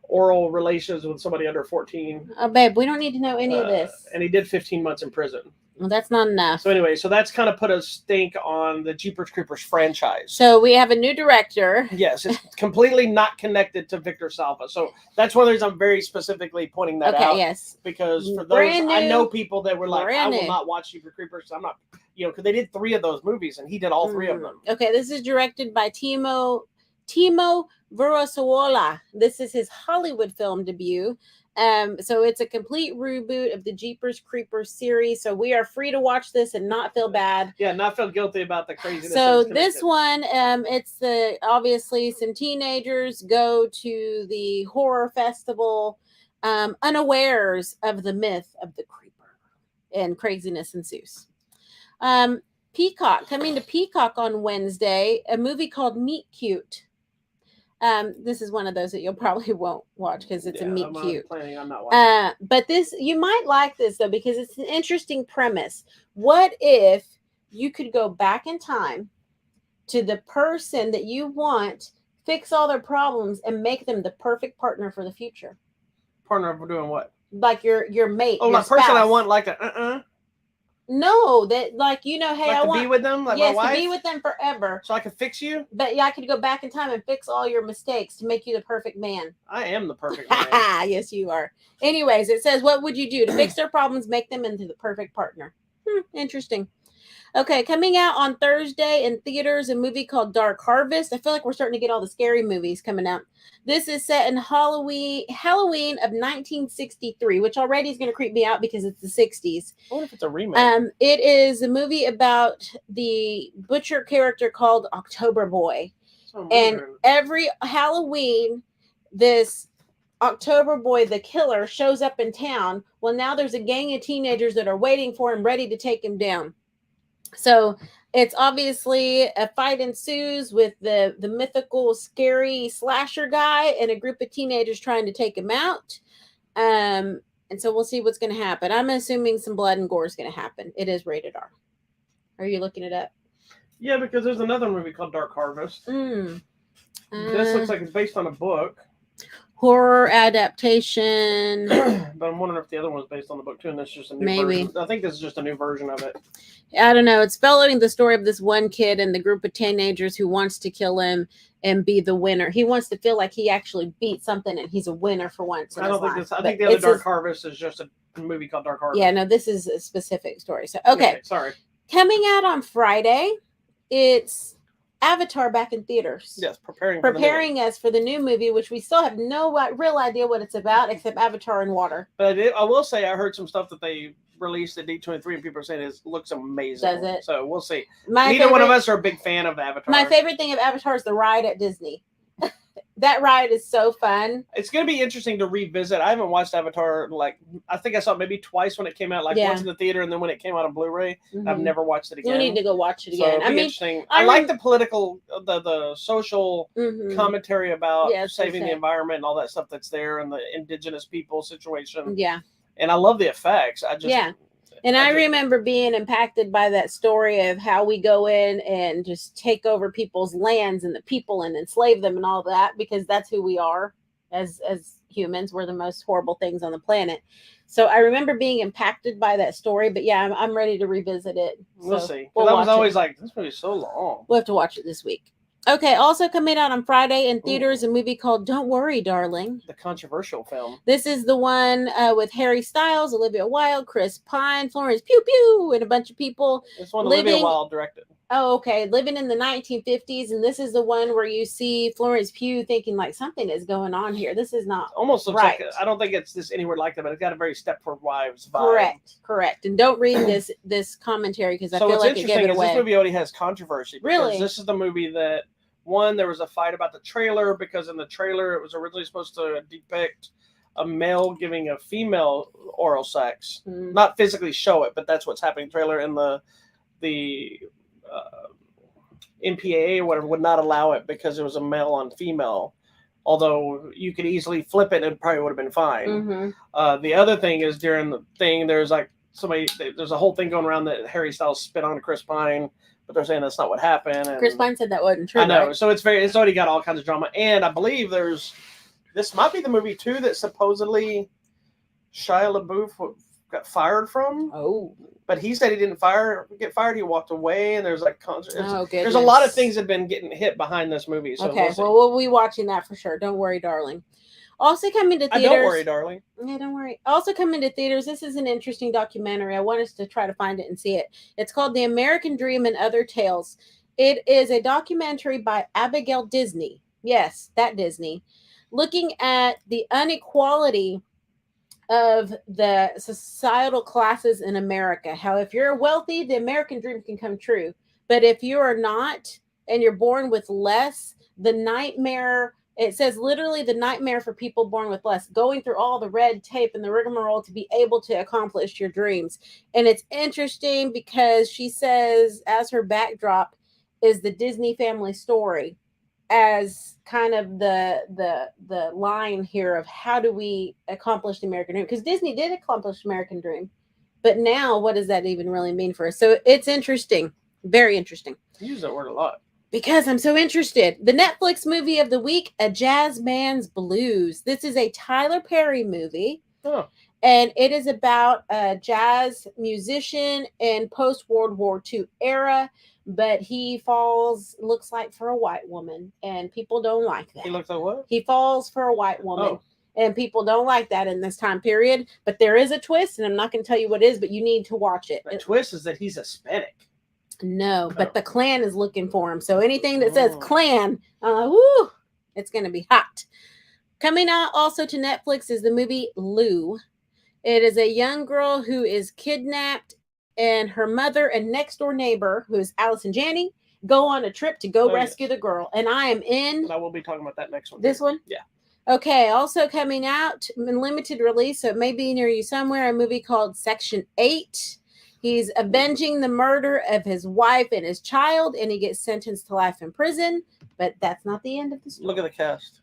oral relations with somebody under 14. Oh, babe, we don't need to know any of this. And he did 15 months in prison. Well, that's not enough. So anyway, that's kind of put a stink on the Jeepers Creepers franchise. So we have a new director. Yes, it's completely not connected to Victor Salva. So that's one of the reasons I'm very specifically pointing that out. Yes. Because for those, I know people that were like, I will not watch Jeepers Creepers. I'm not, because they did 3 of those movies and he did all 3 of them. Okay, this is directed by Timo Virasola. This is his Hollywood film debut. So it's a complete reboot of the Jeepers Creepers series. So we are free to watch this and not feel bad. Yeah, not feel guilty about the craziness. So this one, it's obviously some teenagers go to the horror festival, unawares of the myth of the creeper, and craziness ensues. Peacock, coming to Peacock on Wednesday, a movie called Meet Cute. This is one of those that you'll probably won't watch because it's a meet I'm not cute. planning on not watching. But this, you might like this though, because it's an interesting premise. What if you could go back in time to the person that you want, fix all their problems, and make them the perfect partner for the future? Partner for doing what? Like your mate. Oh, your my person I spouse. want, like No, that like hey, like I to want be with them, like yes my wife, to be with them forever. so I can fix you. But yeah, I could go back in time and fix all your mistakes to make you the perfect man. I am the perfect man. Yes, you are. Anyways, it says, what would you do to fix their problems, make them into the perfect partner? Interesting. Okay, coming out on Thursday in theaters, a movie called Dark Harvest. I feel like we're starting to get all the scary movies coming out. This is set in Halloween of 1963, which already is going to creep me out because it's the 60s. I wonder if it's a remake. It is a movie about the butcher character called October Boy. And every Halloween, this October Boy, the killer, shows up in town. Well, now there's a gang of teenagers that are waiting for him, ready to take him down. So it's obviously a fight ensues with the mythical, scary slasher guy and a group of teenagers trying to take him out. And so we'll see what's going to happen. I'm assuming some blood and gore is going to happen. It is rated R. Are you looking it up? Yeah, because there's another movie called Dark Harvest. This looks like it's based on a book. Horror adaptation. But I'm wondering if the other one's based on the book too, and this is just a new version. I think this is just a new version of it. I don't know. It's following the story of this one kid and the group of teenagers who wants to kill him and be the winner. He wants to feel like he actually beat something and he's a winner for once. I don't think this. I think the other Dark Harvest is just a movie called Dark Harvest. Yeah, no, this is a specific story. So okay, sorry. Coming out on Friday, it's Avatar back in theaters. Yes, preparing us for the new movie, which we still have no real idea what it's about, except Avatar and water. But I will say I heard some stuff that they released at D23, and people are saying it looks amazing. Does it? So we'll see. Neither one of us are a big fan of Avatar. My favorite thing of Avatar is the ride at Disney. That ride is so fun. It's going to be interesting to revisit. I haven't watched Avatar, I think I saw it maybe twice when it came out, once in the theater and then when it came out on Blu-ray. Mm-hmm. I've never watched it again. We need to go watch it again. So interesting. I like the political, the social commentary about saving the environment and all that stuff that's there and the indigenous people situation. Yeah. And I love the effects. And I remember being impacted by that story of how we go in and just take over people's lands and the people and enslave them and all that, because that's who we are as humans. We're the most horrible things on the planet. So I remember being impacted by that story, but yeah, I'm ready to revisit it. We'll see. I was always like, this movie is so long. We'll have to watch it this week. Okay, also coming out on Friday in theaters, a movie called Don't Worry, Darling. The controversial film. This is the one with Harry Styles, Olivia Wilde, Chris Pine, Florence Pugh, and a bunch of people. This one Olivia Wilde directed. Oh, okay. Living in the 1950s, and this is the one where you see Florence Pugh thinking like something is going on here. This is not almost looks right. I don't think it's this anywhere like that, but it's got a very Stepford Wives vibe. Correct. And don't read this commentary because I feel like it gave it away. This movie already has controversy. Really? This is the movie that. One, there was a fight about the trailer because in the trailer it was originally supposed to depict a male giving a female oral sex, not physically show it, but that's what's happening in the trailer. And the MPAA or whatever would not allow it because it was a male on female. Although you could easily flip it and it probably would have been fine. The other thing is during the thing, there's a whole thing going around that Harry Styles spit on Chris Pine. But they're saying that's not what happened. And Chris Pine said that wasn't true. I know. Right? So it's already got all kinds of drama. And I believe this might be the movie too that supposedly Shia LaBeouf got fired from. Oh. But he said he didn't get fired. He walked away. And there's there's a lot of things that have been getting hit behind this movie. So okay. We'll be watching that for sure. Don't worry, darling. Also coming to theaters. Don't worry, darling. Yeah, don't worry. Also coming to theaters. This is an interesting documentary. I want us to try to find it and see it. It's called The American Dream and Other Tales. It is a documentary by Abigail Disney. Yes, that Disney. Looking at the inequality of the societal classes in America. How if you're wealthy, the American dream can come true. But if you are not and you're born with less, the nightmare. It says literally the nightmare for people born with less, going through all the red tape and the rigmarole to be able to accomplish your dreams. And it's interesting because she says as her backdrop is the Disney family story as kind of the line here of how do we accomplish the American dream? Because Disney did accomplish the American dream, but now what does that even really mean for us? So it's interesting, very interesting. You use that word a lot. Because I'm so interested. The Netflix movie of the week, A Jazz Man's Blues. This is a Tyler Perry movie. Oh. And it is about a jazz musician in post-World War II era, but he looks like for a white woman, and people don't like that. He looks like what? He falls for a white woman. Oh. And people don't like that in this time period. But there is a twist, and I'm not going to tell you what it is, but you need to watch it. The twist is that he's Hispanic. No, but the Klan is looking for him. So anything that says Klan, I'm like, woo, it's going to be hot. Coming out also to Netflix is the movie Lou. It is a young girl who is kidnapped, and her mother and next door neighbor, who is Allison Janney, go on a trip to go rescue the girl. And I am in. And I will be talking about that next one. This one? Yeah. Okay. Also coming out in limited release, so it may be near you somewhere, a movie called Section 8. He's avenging the murder of his wife and his child, and he gets sentenced to life in prison. But that's not the end of the story. Look at the cast.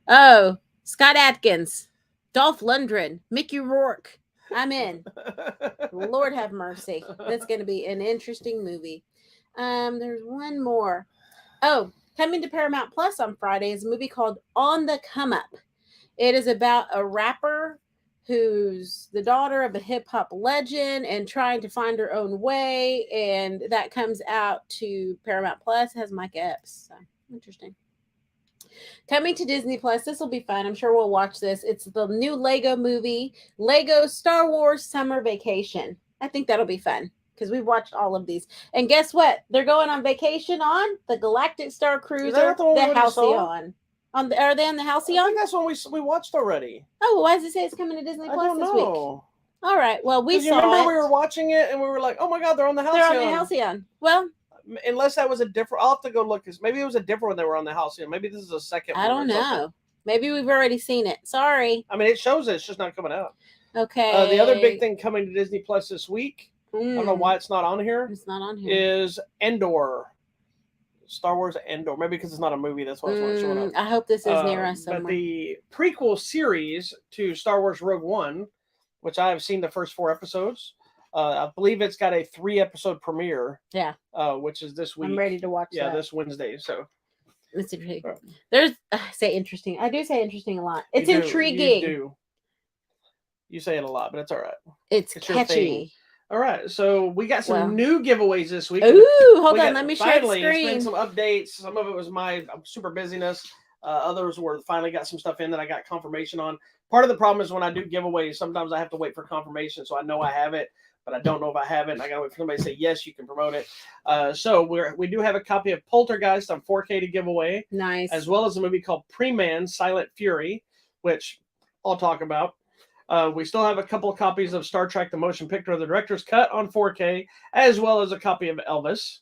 Oh, Scott Adkins, Dolph Lundgren, Mickey Rourke. I'm in. Lord have mercy. That's going to be an interesting movie. There's one more. Oh, coming to Paramount Plus on Friday is a movie called On the Come Up. It is about a rapper who's the daughter of a hip-hop legend and trying to find her own way, and that comes out to Paramount Plus. It has Mike Epps. So interesting. Coming to Disney Plus, this will be fun. I'm sure we'll watch this. It's the new Lego movie, Lego Star Wars Summer Vacation. I think that'll be fun because we've watched all of these. And guess what? They're going on vacation on the Galactic Star Cruiser, the Halcyon. Are they on the Halcyon? I think that's one we watched already. Oh, why does it say it's coming to Disney Plus this week? All right. Well, we saw remember it. We were watching it and we were like, "Oh my God, they're on the Halcyon." They're on the Halcyon. Well, unless that was a different, I'll have to go look. Maybe it was a different one they were on the Halcyon. Maybe this is a second. I don't know. Maybe we've already seen it. Sorry. I mean, it shows it. It's just not coming out. Okay. The other big thing coming to Disney Plus this week, I don't know why it's not on here. It's not on here. Is Endor. Star Wars Endor. Maybe because it's not a movie. That's why it's not showing up. I hope this is near us somewhere. But the prequel series to Star Wars Rogue One, which I have seen the first 4 episodes. I believe it's got a 3-episode premiere. Yeah. Which is this week. I'm ready to watch that. Yeah, this Wednesday. So it's interesting. There's I say interesting. I do say interesting a lot. It's intriguing. You say it a lot, but it's all right. It's catchy. All right, so we got some new giveaways this week. Ooh, hold on, let me share the screen. It's been some updates. Some of it was my super busyness. Others were finally got some stuff in that I got confirmation on. Part of the problem is when I do giveaways, sometimes I have to wait for confirmation, so I know I have it, but I don't know if I have it. And I gotta wait for somebody to say yes, you can promote it. So we do have a copy of Poltergeist on 4K to give away. Nice. As well as a movie called Pre-Man: Silent Fury, which I'll talk about. We still have a couple of copies of Star Trek: The Motion Picture, the Director's Cut on 4K, as well as a copy of Elvis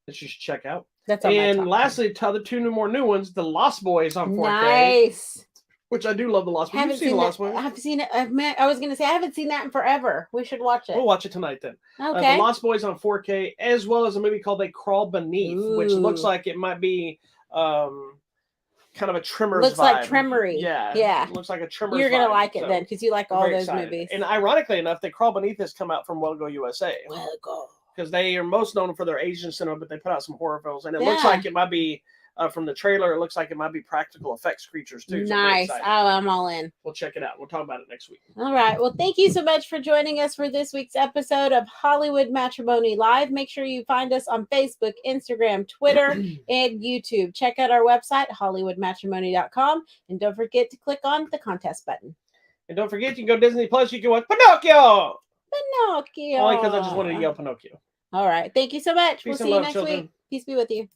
that you should check out. That's on and lastly, the 2 more new ones, The Lost Boys on 4K. Nice. Which I do love The Lost Boys. You've seen The Lost Boys? I've seen it. I was going to say, I haven't seen that in forever. We should watch it. We'll watch it tonight then. Okay. The Lost Boys on 4K, as well as a movie called They Crawl Beneath, which looks like it might be kind of a Tremors looks vibe. like Tremory. Yeah. It looks like a Tremors You're going to vibe, like it then, because you like all those movies. And ironically enough, They Crawl Beneath has come out from Well Go USA. Well Go. Because they are most known for their Asian cinema, but they put out some horror films. And it looks like it might be, from the trailer, it looks like it might be practical effects creatures too. So nice. Oh, I'm all in. We'll check it out. We'll talk about it next week. All right. Well, thank you so much for joining us for this week's episode of Hollywood Matrimony Live. Make sure you find us on Facebook, Instagram, Twitter, and YouTube. Check out our website, hollywoodmatrimony.com. And don't forget to click on the contest button. And don't forget, you can go Disney Plus. You can watch Pinocchio. Pinocchio. Only because I just wanted to yell Pinocchio. All right. Thank you so much. Peace we'll see you next week. Peace be with you.